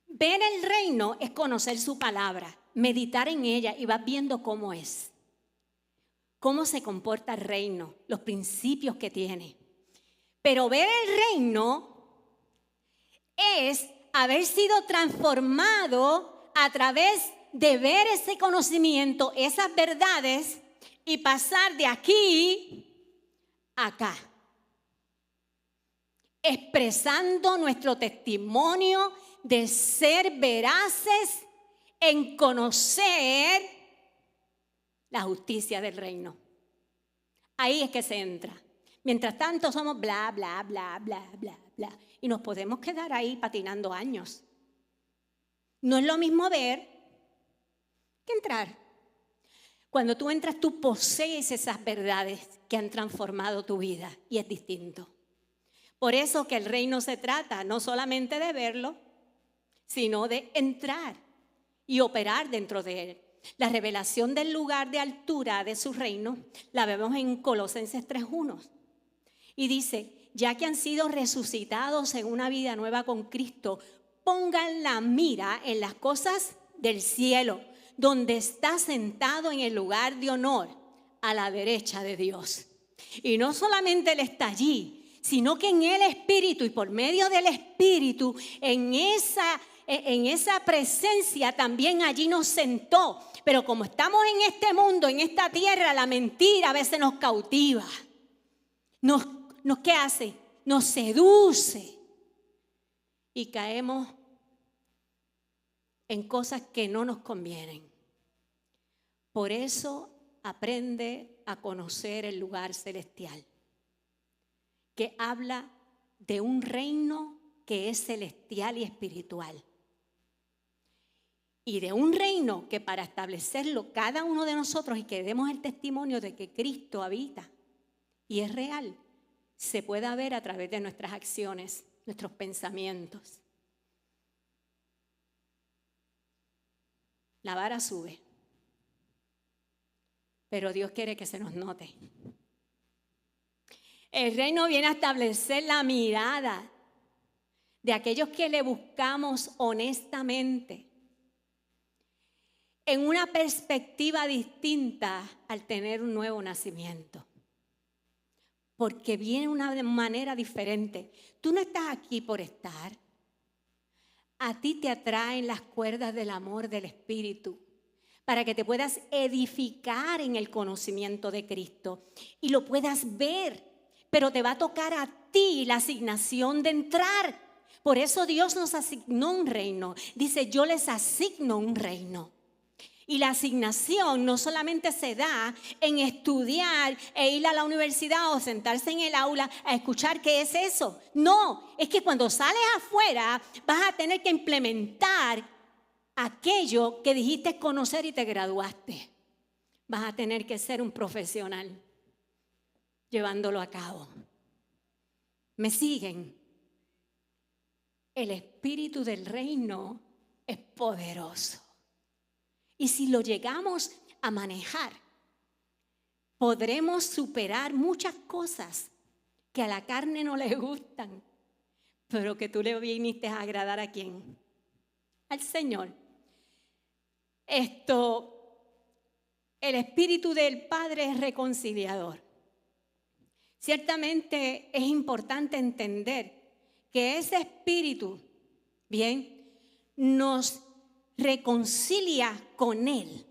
Ver el reino es conocer su palabra, meditar en ella y vas viendo cómo es, cómo se comporta el reino, los principios que tiene. Pero ver el reino es haber sido transformado a través de ver ese conocimiento, esas verdades y pasar de aquí a acá, expresando nuestro testimonio de ser veraces en conocer la justicia del reino. Ahí es que se entra. Mientras tanto somos bla, bla, bla, bla, bla, bla. Y nos podemos quedar ahí patinando años. No es lo mismo ver que entrar. Cuando tú entras, tú posees esas verdades que han transformado tu vida y es distinto. Por eso que el reino se trata no solamente de verlo, sino de entrar y operar dentro de él. La revelación del lugar de altura de su reino la vemos en Colosenses 3:1. Y dice, ya que han sido resucitados en una vida nueva con Cristo, pongan la mira en las cosas del cielo, donde está sentado en el lugar de honor a la derecha de Dios. Y no solamente Él está allí, sino que en el Espíritu y por medio del Espíritu, en esa presencia también allí nos sentó. Pero como estamos en este mundo, en esta tierra, la mentira a veces nos cautiva. ¿Qué hace? Nos seduce. Y caemos en cosas que no nos convienen. Por eso aprende a conocer el lugar celestial, que habla de un reino que es celestial y espiritual. Y de un reino que para establecerlo cada uno de nosotros y que demos el testimonio de que Cristo habita y es real, se pueda ver a través de nuestras acciones, nuestros pensamientos. La vara sube, pero Dios quiere que se nos note. El reino viene a establecer la mirada de aquellos que le buscamos honestamente, en una perspectiva distinta al tener un nuevo nacimiento. Porque viene una manera diferente. Tú no estás aquí por estar. A ti te atraen las cuerdas del amor del Espíritu para que te puedas edificar en el conocimiento de Cristo y lo puedas ver, pero te va a tocar a ti la asignación de entrar. Por eso Dios nos asignó un reino. Dice, yo les asigno un reino. Y la asignación no solamente se da en estudiar e ir a la universidad o sentarse en el aula a escuchar qué es eso. No, es que cuando sales afuera vas a tener que implementar aquello que dijiste conocer y te graduaste. Vas a tener que ser un profesional llevándolo a cabo. ¿Me siguen? El espíritu del reino es poderoso. Y si lo llegamos a manejar, podremos superar muchas cosas que a la carne no le gustan, pero que tú le viniste a agradar ¿a quién? Al Señor. El espíritu del Padre es reconciliador. Ciertamente es importante entender que ese espíritu, bien, nos reconcilia con Él.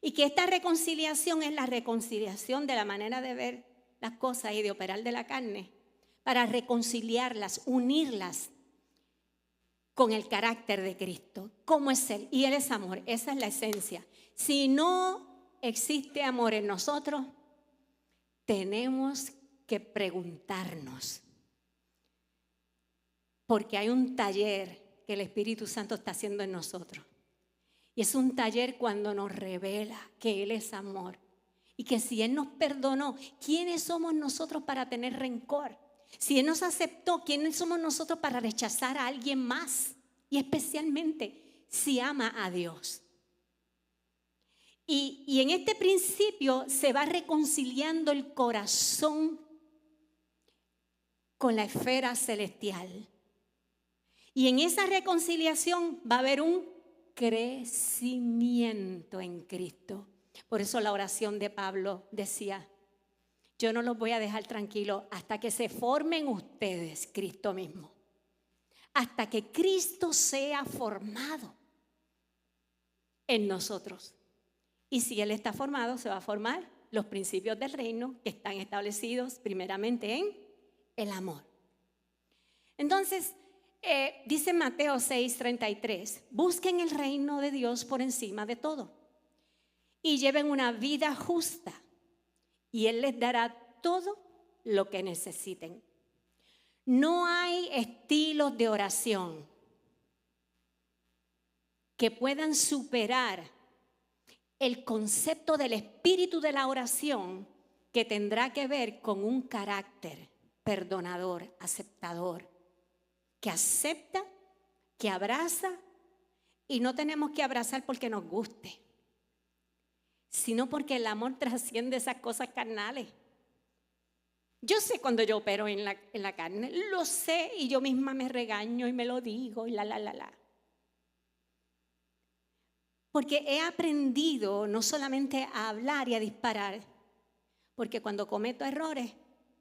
Y que esta reconciliación es la reconciliación de la manera de ver las cosas y de operar de la carne, para reconciliarlas, unirlas con el carácter de Cristo. ¿Cómo es Él? Y Él es amor, esa es la esencia. Si no existe amor en nosotros, tenemos que preguntarnos, porque hay un taller que el Espíritu Santo está haciendo en nosotros. Y es un taller cuando nos revela que Él es amor. Y que si Él nos perdonó, ¿quiénes somos nosotros para tener rencor? Si Él nos aceptó, ¿quiénes somos nosotros para rechazar a alguien más? Y especialmente si ama a Dios. Y en este principio se va reconciliando el corazón con la esfera celestial. Y en esa reconciliación va a haber un crecimiento en Cristo. Por eso la oración de Pablo decía, yo no los voy a dejar tranquilos hasta que se formen ustedes, Cristo mismo. Hasta que Cristo sea formado en nosotros. Y si Él está formado, se va a formar los principios del reino que están establecidos primeramente en el amor. Entonces, dice Mateo 6:33, busquen el reino de Dios por encima de todo y lleven una vida justa y Él les dará todo lo que necesiten. No hay estilos de oración que puedan superar el concepto del espíritu de la oración, que tendrá que ver con un carácter perdonador, aceptador, que acepta, que abraza, y no tenemos que abrazar porque nos guste, sino porque el amor trasciende esas cosas carnales. Yo sé cuando yo opero en la carne, lo sé, y yo misma me regaño y me lo digo y la. Porque he aprendido no solamente a hablar y a disparar, porque cuando cometo errores,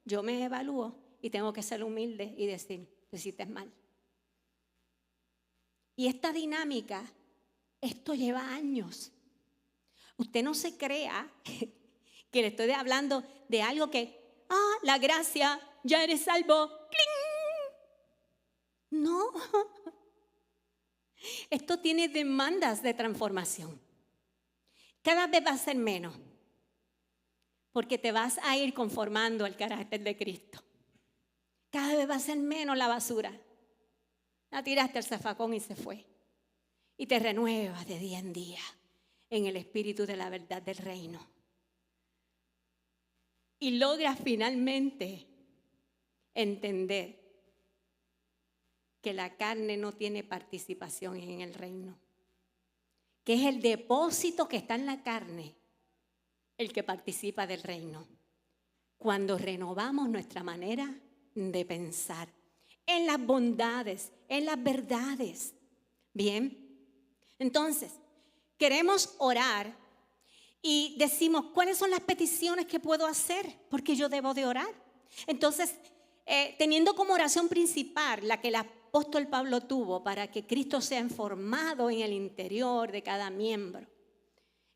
yo me evalúo y tengo que ser humilde y decir, te hiciste mal. Y esta dinámica, esto lleva años. Usted no se crea que le estoy hablando de algo que, la gracia, ya eres salvo. ¡Cling! No. Esto tiene demandas de transformación. Cada vez va a ser menos, porque te vas a ir conformando al carácter de Cristo. Cada vez va a ser menos la basura. La tiraste al zafacón y se fue. Y te renuevas de día en día en el espíritu de la verdad del reino. Y logras finalmente entender que la carne no tiene participación en el reino. Que es el depósito que está en la carne el que participa del reino. Cuando renovamos nuestra manera de pensar en las bondades, en las verdades. Bien, entonces, queremos orar y decimos, ¿cuáles son las peticiones que puedo hacer? Porque yo debo de orar. Entonces, teniendo como oración principal la que el apóstol Pablo tuvo para que Cristo sea formado en el interior de cada miembro,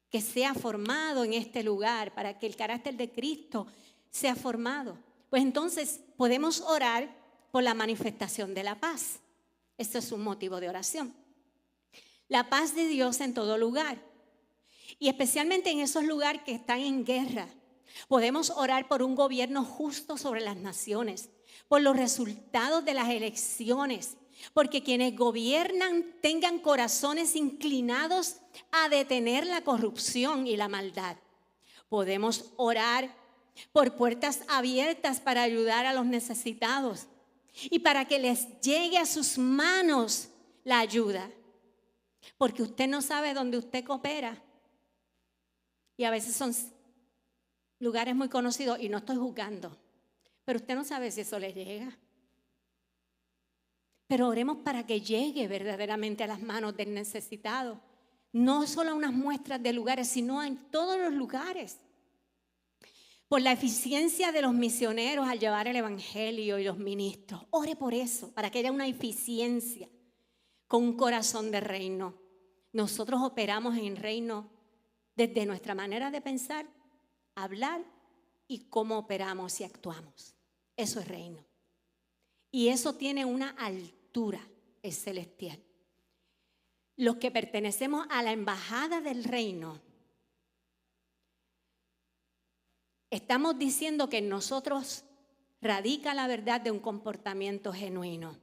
que sea formado en este lugar, para que el carácter de Cristo sea formado. Pues entonces podemos orar por la manifestación de la paz. Esto es un motivo de oración. La paz de Dios en todo lugar. Y especialmente en esos lugares que están en guerra. Podemos orar por un gobierno justo sobre las naciones, por los resultados de las elecciones, porque quienes gobiernan tengan corazones inclinados a detener la corrupción y la maldad. Podemos orar por puertas abiertas para ayudar a los necesitados y para que les llegue a sus manos la ayuda. Porque usted no sabe dónde usted coopera. Y a veces son lugares muy conocidos y no estoy juzgando. Pero usted no sabe si eso le llega. Pero oremos para que llegue verdaderamente a las manos del necesitado. No solo a unas muestras de lugares, sino en todos los lugares. Por la eficiencia de los misioneros al llevar el evangelio y los ministros. Ore por eso, para que haya una eficiencia con un corazón de reino. Nosotros operamos en el reino desde nuestra manera de pensar, hablar y cómo operamos y actuamos. Eso es reino. Y eso tiene una altura, es celestial. Los que pertenecemos a la embajada del reino, estamos diciendo que en nosotros radica la verdad de un comportamiento genuino,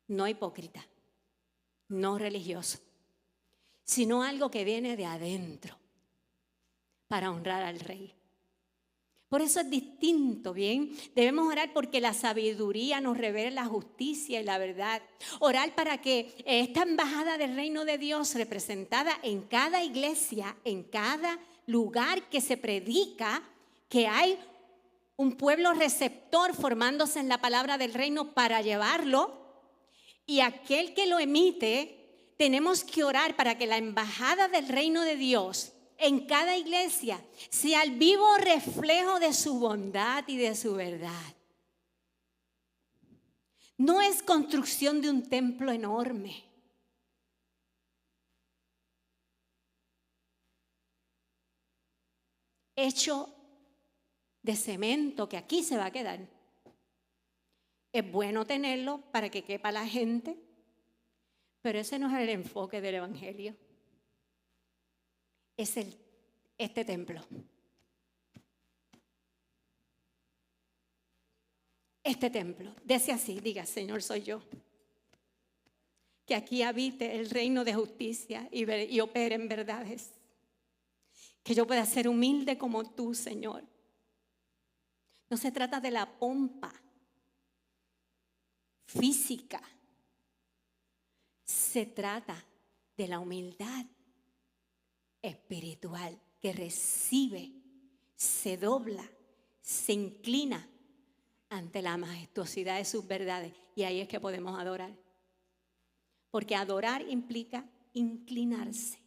no hipócrita, no religioso, sino algo que viene de adentro para honrar al Rey. Por eso es distinto, ¿bien? Debemos orar porque la sabiduría nos revele la justicia y la verdad. Orar para que esta embajada del reino de Dios representada en cada iglesia, en cada lugar que se predica, que hay un pueblo receptor formándose en la palabra del reino para llevarlo, y aquel que lo emite, tenemos que orar para que la embajada del reino de Dios en cada iglesia sea el vivo reflejo de su bondad y de su verdad. No es construcción de un templo enorme. Hecho de cemento que aquí se va a quedar. Es bueno tenerlo para que quepa la gente, pero ese no es el enfoque del evangelio. Es este templo. Este templo. Dese así, diga, Señor, soy yo. Que aquí habite el reino de justicia y opere en verdades. Que yo pueda ser humilde como tú, Señor. No se trata de la pompa física. Se trata de la humildad espiritual que recibe, se dobla, se inclina ante la majestuosidad de sus verdades. Y ahí es que podemos adorar. Porque adorar implica inclinarse.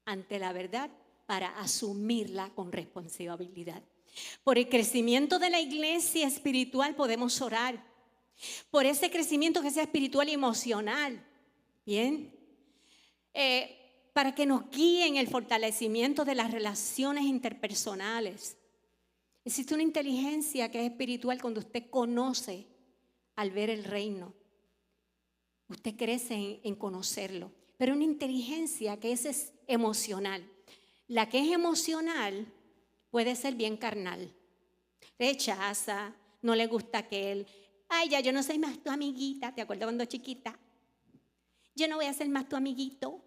ante la verdad para asumirla con responsabilidad. Por el crecimiento de la iglesia espiritual podemos orar. Por ese crecimiento que sea espiritual y emocional. Bien. Para que nos guíe en el fortalecimiento de las relaciones interpersonales. Existe una inteligencia que es espiritual cuando usted conoce al ver el reino. Usted crece en conocerlo. Pero una inteligencia que es emocional. La que es emocional puede ser bien carnal. Rechaza, no le gusta aquel. Ay, ya yo no soy más tu amiguita. ¿Te acuerdas cuando chiquita? Yo no voy a ser más tu amiguito.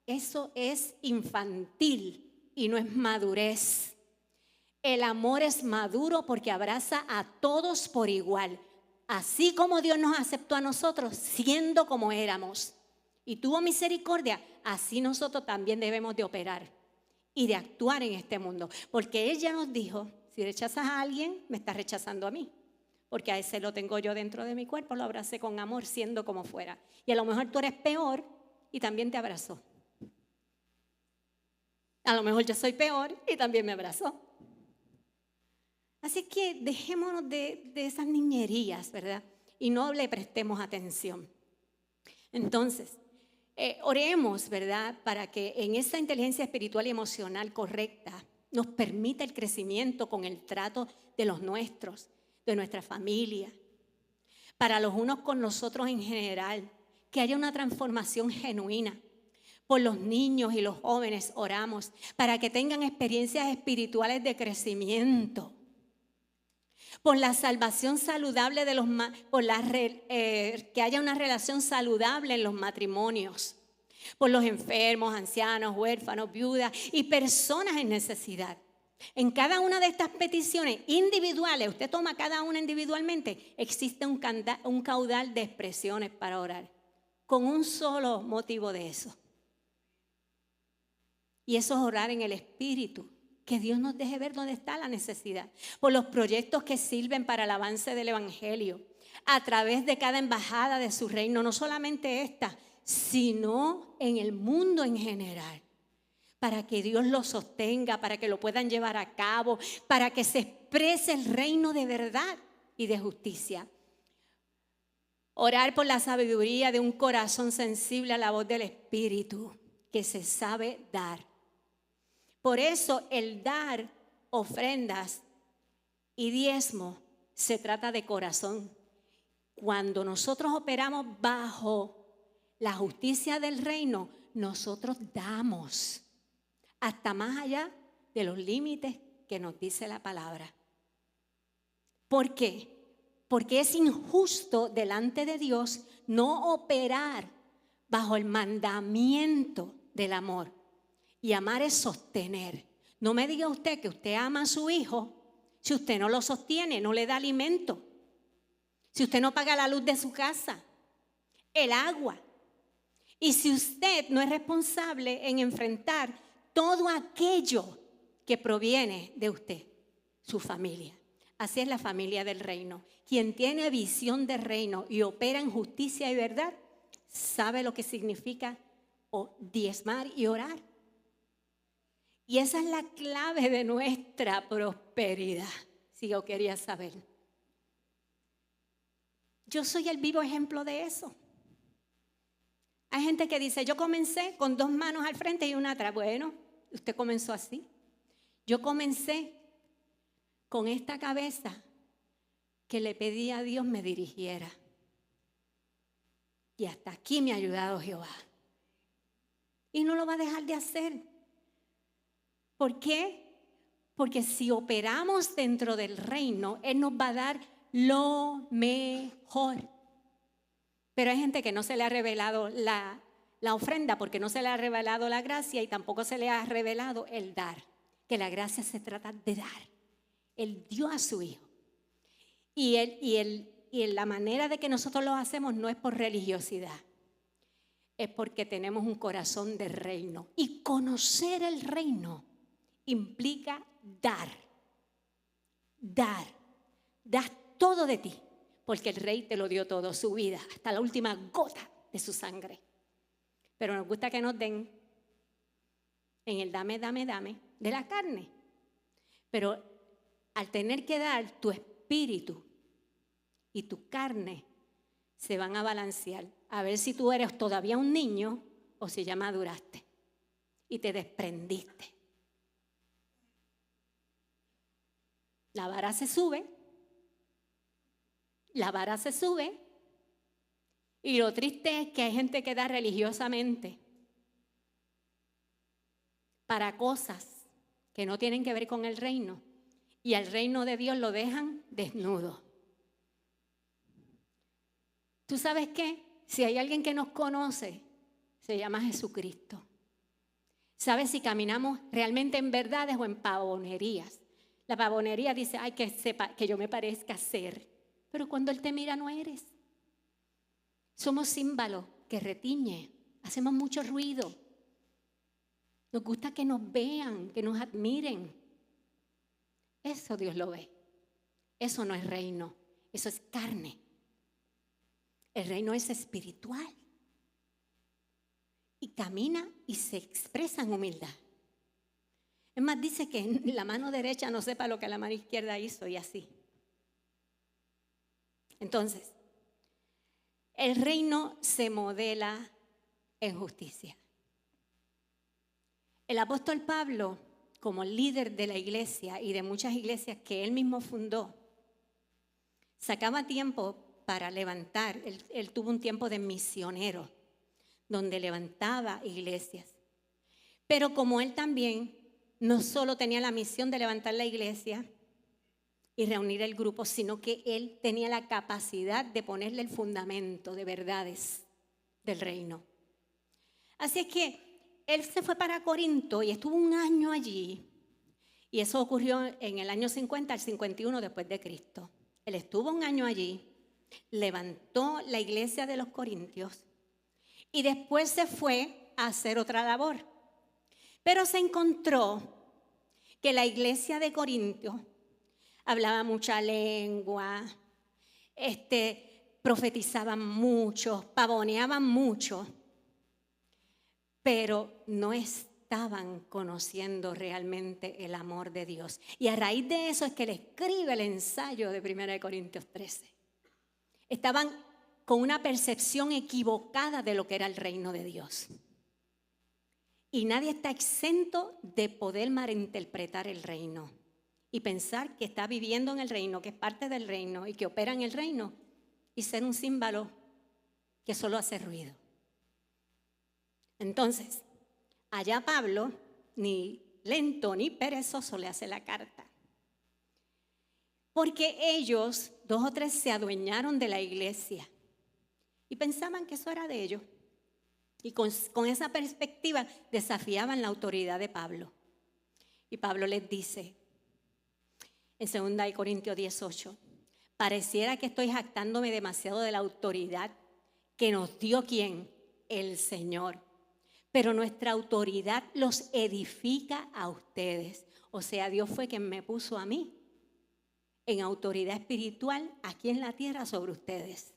Eso es infantil y no es madurez. El amor es maduro porque abraza a todos por igual. Así como Dios nos aceptó a nosotros, siendo como éramos, y tuvo misericordia, así nosotros también debemos de operar y de actuar en este mundo. Porque Él ya nos dijo, si rechazas a alguien, me estás rechazando a mí. Porque a ese lo tengo yo dentro de mi cuerpo, lo abracé con amor, siendo como fuera. Y a lo mejor tú eres peor y también te abrazó. A lo mejor yo soy peor y también me abrazó. Así que dejémonos de esas niñerías, ¿verdad? Y no le prestemos atención. Entonces, oremos, ¿verdad? Para que en esa inteligencia espiritual y emocional correcta nos permita el crecimiento con el trato de los nuestros, de nuestra familia, para los unos con nosotros en general, que haya una transformación genuina. Por los niños y los jóvenes oramos, para que tengan experiencias espirituales de crecimiento. Por la salvación saludable de que haya una relación saludable en los matrimonios. Por los enfermos, ancianos, huérfanos, viudas y personas en necesidad. En cada una de estas peticiones individuales, usted toma cada una individualmente, existe un caudal de expresiones para orar, con un solo motivo de eso. Y eso es orar en el Espíritu, que Dios nos deje ver dónde está la necesidad. Por los proyectos que sirven para el avance del Evangelio, a través de cada embajada de su reino, no solamente esta, sino en el mundo en general. Para que Dios lo sostenga, para que lo puedan llevar a cabo, para que se exprese el reino de verdad y de justicia. Orar por la sabiduría de un corazón sensible a la voz del Espíritu, que se sabe dar. Por eso el dar ofrendas y diezmo se trata de corazón. Cuando nosotros operamos bajo la justicia del reino, nosotros damos hasta más allá de los límites que nos dice la palabra. ¿Por qué? Porque es injusto delante de Dios no operar bajo el mandamiento del amor. Y amar es sostener. No me diga usted que usted ama a su hijo si usted no lo sostiene, no le da alimento. Si usted no paga la luz de su casa, el agua. Y si usted no es responsable en enfrentar todo aquello que proviene de usted, su familia. Así es la familia del reino. Quien tiene visión de reino y opera en justicia y verdad, sabe lo que significa diezmar y orar. Y esa es la clave de nuestra prosperidad, si yo quería saber. Yo soy el vivo ejemplo de eso. Hay gente que dice, yo comencé con 2 manos al frente y una atrás. Bueno, usted comenzó así. Yo comencé con esta cabeza que le pedí a Dios me dirigiera. Y hasta aquí me ha ayudado Jehová. Y no lo va a dejar de hacer. ¿Por qué? Porque si operamos dentro del reino, Él nos va a dar lo mejor. Pero hay gente que no se le ha revelado la ofrenda porque no se le ha revelado la gracia y tampoco se le ha revelado el dar. Que la gracia se trata de dar. Él dio a su hijo. Y la manera de que nosotros lo hacemos no es por religiosidad. Es porque tenemos un corazón de reino. Y conocer el reino implica dar. Dar. Das todo de ti. Porque el rey te lo dio todo, su vida, hasta la última gota de su sangre. pero nos gusta que nos den en el dame, dame, dame de la carne. Pero al tener que dar, tu espíritu y tu carne se van a balancear, a ver si tú eres todavía un niño o si ya maduraste y te desprendiste. La vara se sube, y lo triste es que hay gente que da religiosamente para cosas que no tienen que ver con el reino, y al reino de Dios lo dejan desnudo. ¿Tú sabes qué? Si hay alguien que nos conoce, se llama Jesucristo. ¿Sabes si caminamos realmente en verdades o en pavonerías? La pavonería dice, ay, que yo me parezca ser, pero cuando Él te mira no eres. Somos címbalos que retiñe, hacemos mucho ruido. Nos gusta que nos vean, que nos admiren. Eso Dios lo ve. Eso no es reino, eso es carne. El reino es espiritual. Y camina y se expresa en humildad. Es más, dice que la mano derecha no sepa lo que la mano izquierda hizo y así. Entonces, el reino se modela en justicia. El apóstol Pablo, como líder de la iglesia y de muchas iglesias que él mismo fundó, sacaba tiempo para levantar. Él tuvo un tiempo de misionero, donde levantaba iglesias. Pero como él también no solo tenía la misión de levantar la iglesia y reunir el grupo, sino que él tenía la capacidad de ponerle el fundamento de verdades del reino. Así es que él se fue para Corinto y estuvo un año allí. Y eso ocurrió en el año 50 al 51 después de Cristo. Él estuvo un año allí, levantó la iglesia de los corintios y después se fue a hacer otra labor. Pero se encontró que la iglesia de Corinto hablaba mucha lengua, profetizaban mucho, pavoneaban mucho, pero no estaban conociendo realmente el amor de Dios. Y a raíz de eso es que él escribe el ensayo de 1 Corintios 13. Estaban con una percepción equivocada de lo que era el reino de Dios. Y nadie está exento de poder malinterpretar el reino y pensar que está viviendo en el reino, que es parte del reino y que opera en el reino, y ser un címbalo que solo hace ruido. Entonces, allá Pablo, ni lento ni perezoso, le hace la carta. Porque ellos, 2 o 3, se adueñaron de la iglesia y pensaban que eso era de ellos. Y con esa perspectiva desafiaban la autoridad de Pablo. Y Pablo les dice en 2 Corintios 18, pareciera que estoy jactándome demasiado de la autoridad que nos dio ¿quién? El Señor. Pero nuestra autoridad los edifica a ustedes. O sea, Dios fue quien me puso a mí en autoridad espiritual aquí en la tierra sobre ustedes,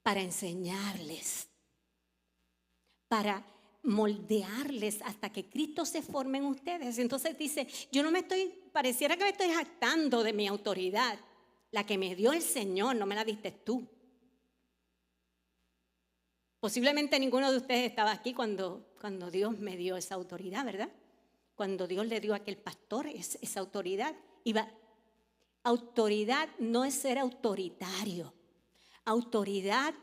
para enseñarles, para moldearles hasta que Cristo se forme en ustedes. Entonces dice, pareciera que me estoy jactando de mi autoridad, la que me dio el Señor, no me la diste tú. Posiblemente ninguno de ustedes estaba aquí cuando Dios me dio esa autoridad, ¿verdad? Cuando Dios le dio a aquel pastor esa autoridad. Autoridad no es ser autoritario. Autoridad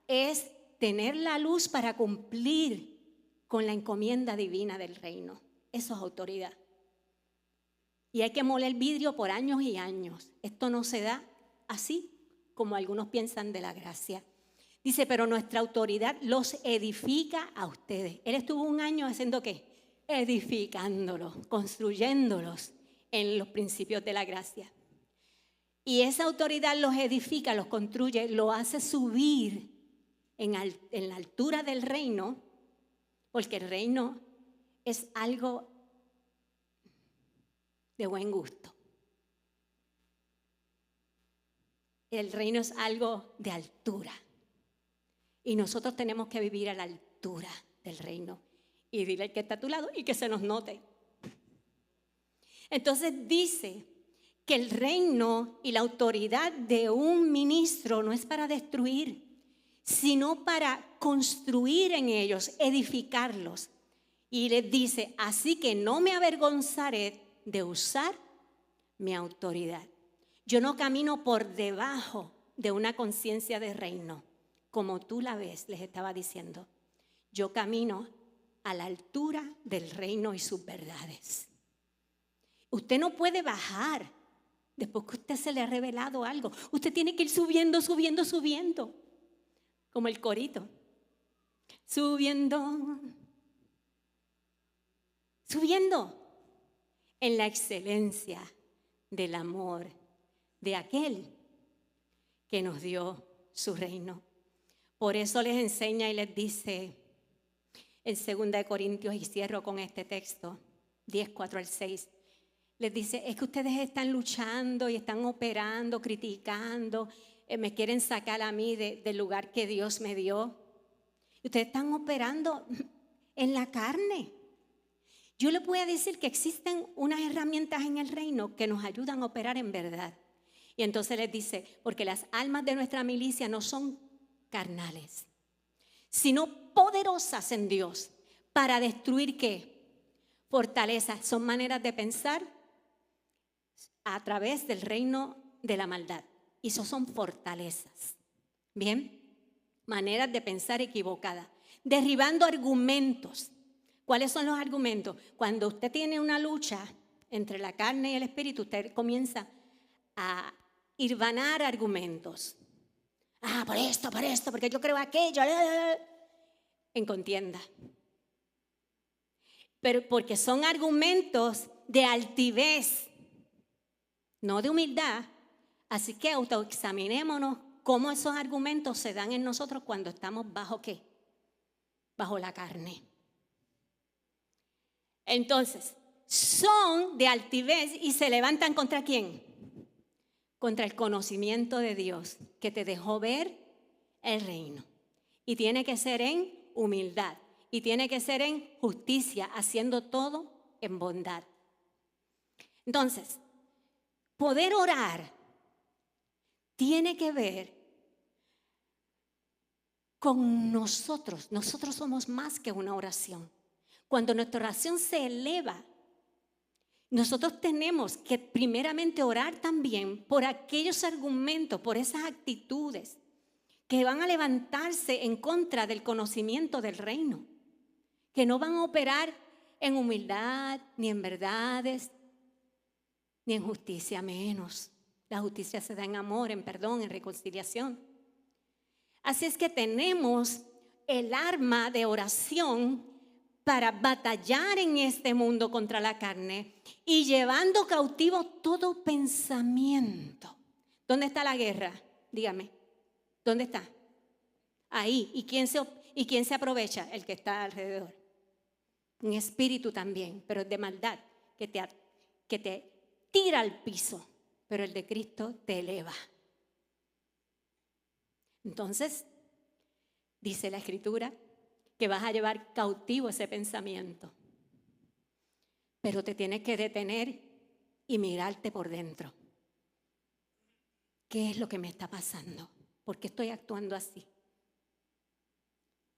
es tener la luz para cumplir con la encomienda divina del reino. Eso es autoridad. Y hay que moler vidrio por años y años. Esto no se da así como algunos piensan de la gracia. Dice, pero nuestra autoridad los edifica a ustedes. Él estuvo un año haciendo ¿qué? Edificándolos, construyéndolos en los principios de la gracia. Y esa autoridad los edifica, los construye, lo hace subir en la altura del reino, porque el reino es algo de buen gusto. El reino es algo de altura. Y nosotros tenemos que vivir a la altura del reino. Y dile al que está a tu lado y que se nos note. Entonces dice que el reino y la autoridad de un ministro no es para destruir, sino para construir en ellos, edificarlos. Y les dice, así que no me avergonzaré de usar mi autoridad. Yo no camino por debajo de una conciencia de reino, como tú la ves, les estaba diciendo. Yo camino a la altura del reino y sus verdades. Usted no puede bajar después que a usted se le ha revelado algo. Usted tiene que ir subiendo, subiendo, subiendo. Como el corito. Subiendo. Subiendo. En la excelencia del amor de aquel que nos dio su reino. Por eso les enseña y les dice en 2 Corintios, y cierro con este texto, 10, 4 al 6, les dice, es que ustedes están luchando y están operando, criticando, me quieren sacar a mí del lugar que Dios me dio. Ustedes están operando en la carne. Yo les voy a decir que existen unas herramientas en el reino que nos ayudan a operar en verdad. Y entonces les dice, porque las almas de nuestra milicia no son carnales, sino poderosas en Dios para destruir ¿qué? Fortalezas. Son maneras de pensar a través del reino de la maldad. Y eso son fortalezas. Bien, maneras de pensar equivocadas. Derribando argumentos. ¿Cuáles son los argumentos? Cuando usted tiene una lucha entre la carne y el espíritu, usted comienza a hilvanar argumentos. Por esto, porque yo creo aquello. En contienda. Pero porque son argumentos de altivez, no de humildad. Así que autoexaminémonos cómo esos argumentos se dan en nosotros cuando estamos bajo ¿qué? Bajo la carne. Entonces, son de altivez y se levantan ¿contra quién? Contra el conocimiento de Dios que te dejó ver el reino. Y tiene que ser en humildad. Y tiene que ser en justicia, haciendo todo en bondad. Entonces, poder orar tiene que ver con nosotros. Nosotros somos más que una oración. Cuando nuestra oración se eleva, nosotros tenemos que primeramente orar también por aquellos argumentos, por esas actitudes que van a levantarse en contra del conocimiento del reino, que no van a operar en humildad, ni en verdades, ni en justicia menos. La justicia se da en amor, en perdón, en reconciliación. Así es que tenemos el arma de oración para batallar en este mundo contra la carne y llevando cautivo todo pensamiento. ¿Dónde está la guerra? Dígame, ¿dónde está? Ahí. ¿Y quién se aprovecha? El que está alrededor. Un espíritu también, pero es de maldad, que te tira al piso, pero el de Cristo te eleva. Entonces, dice la Escritura, que vas a llevar cautivo ese pensamiento. Pero te tienes que detener y mirarte por dentro. ¿Qué es lo que me está pasando? ¿Por qué estoy actuando así?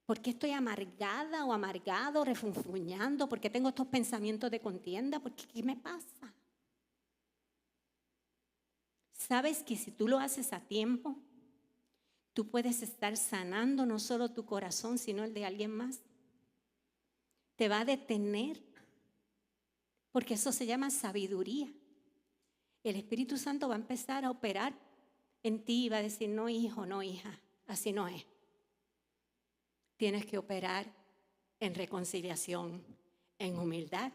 ¿Por qué estoy amargada o amargado, refunfuñando? ¿Por qué tengo estos pensamientos de contienda? ¿Qué me pasa? ¿Sabes que si tú lo haces a tiempo, tú puedes estar sanando no solo tu corazón, sino el de alguien más? Te va a detener, porque eso se llama sabiduría. El Espíritu Santo va a empezar a operar en ti y va a decir, no hijo, no hija, así no es. Tienes que operar en reconciliación, en humildad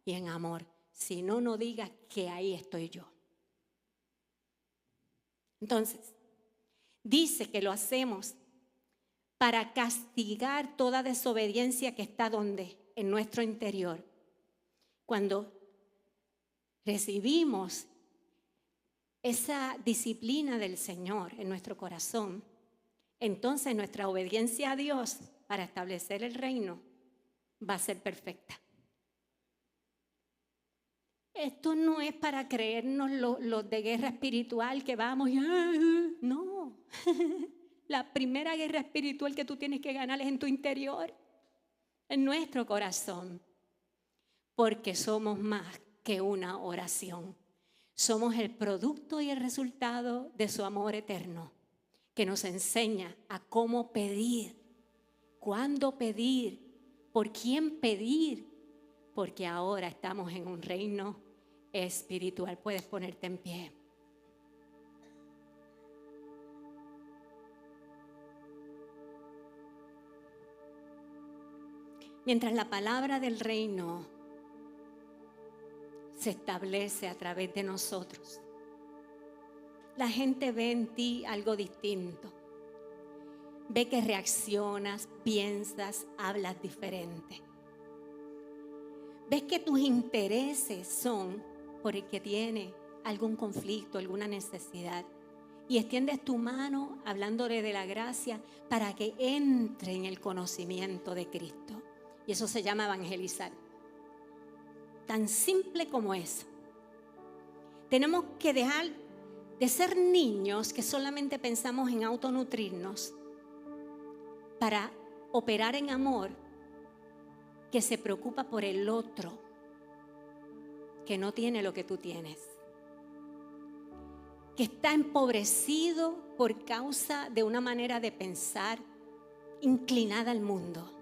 y en amor. Si no, no digas que ahí estoy yo. Entonces, dice que lo hacemos para castigar toda desobediencia que está ¿dónde? En nuestro interior. Cuando recibimos esa disciplina del Señor en nuestro corazón, entonces nuestra obediencia a Dios para establecer el reino va a ser perfecta. Esto no es para creernos los de guerra espiritual que vamos y no. La primera guerra espiritual que tú tienes que ganar es en tu interior, en nuestro corazón, porque somos más que una oración. Somos el producto y el resultado de su amor eterno, que nos enseña a cómo pedir, cuándo pedir, por quién pedir, porque ahora estamos en un reino espiritual. Puedes ponerte en pie. Mientras la palabra del reino se establece a través de nosotros, la gente ve en ti algo distinto. Ve que reaccionas, piensas, hablas diferente. Ves que tus intereses son por el que tiene algún conflicto, alguna necesidad. Y extiendes tu mano hablándole de la gracia para que entre en el conocimiento de Cristo. Y eso se llama evangelizar. Tan simple como eso. Tenemos que dejar de ser niños que solamente pensamos en autonutrirnos para operar en amor, que se preocupa por el otro, que no tiene lo que tú tienes, que está empobrecido por causa de una manera de pensar inclinada al mundo,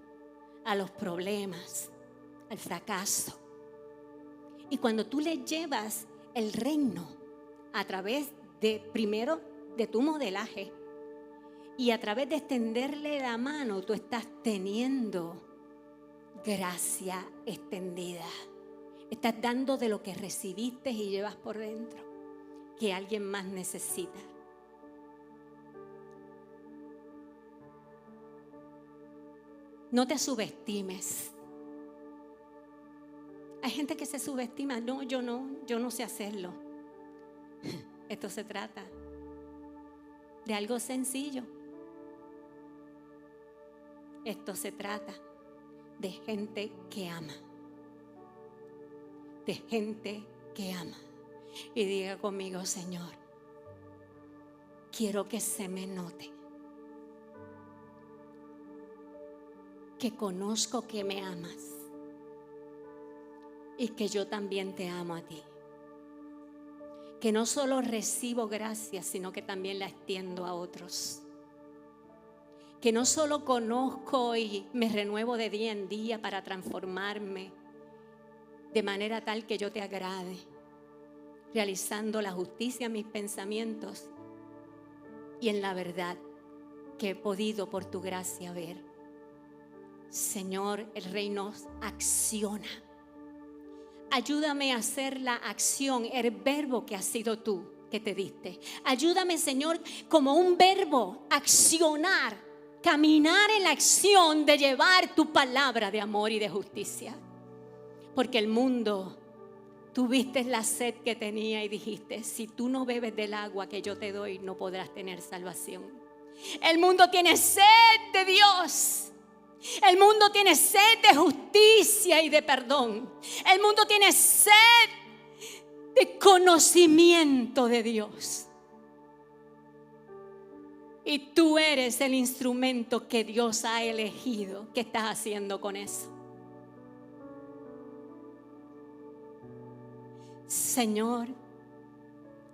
a los problemas, al fracaso. Y cuando tú le llevas el reino a través de, primero, de tu modelaje, y a través de extenderle la mano, tú estás teniendo gracia extendida. Estás dando de lo que recibiste y llevas por dentro, que alguien más necesita. No te subestimes. Hay gente que se subestima. No, yo no sé hacerlo. Esto se trata de algo sencillo. Esto se trata de gente que ama. De gente que ama. Y diga conmigo: Señor, quiero que se me note que conozco que me amas y que yo también te amo a ti. Que no solo recibo gracia, sino que también la extiendo a otros. Que no solo conozco y me renuevo de día en día para transformarme de manera tal que yo te agrade, realizando la justicia en mis pensamientos y en la verdad que he podido por tu gracia ver. Señor, el reino acciona. Ayúdame a hacer la acción, el verbo que has sido tú, que te diste. Ayúdame, Señor, como un verbo, accionar, caminar en la acción de llevar tu palabra de amor y de justicia. Porque el mundo, tú viste la sed que tenía y dijiste: si tú no bebes del agua que yo te doy, no podrás tener salvación. El mundo tiene sed de Dios. El mundo tiene sed de justicia y de perdón. El mundo tiene sed de conocimiento de Dios. Y tú eres el instrumento que Dios ha elegido. ¿Qué estás haciendo con eso? Señor,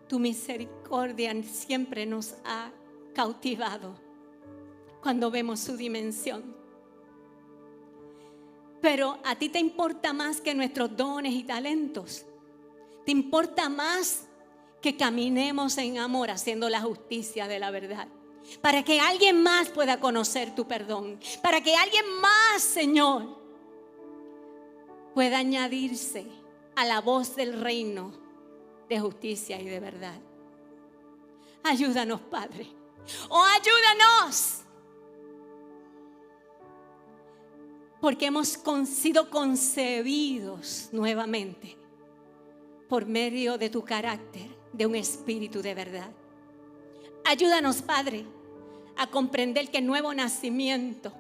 tu misericordia siempre nos ha cautivado cuando vemos su dimensión. Pero a ti te importa más que nuestros dones y talentos. Te importa más que caminemos en amor haciendo la justicia de la verdad. Para que alguien más pueda conocer tu perdón. Para que alguien más, Señor, pueda añadirse a la voz del reino de justicia y de verdad. Ayúdanos, Padre. Ayúdanos. Porque hemos sido concebidos nuevamente por medio de tu carácter, de un espíritu de verdad. Ayúdanos, Padre, a comprender que el nuevo nacimiento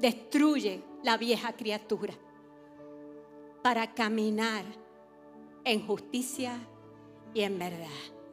destruye la vieja criatura para caminar en justicia y en verdad.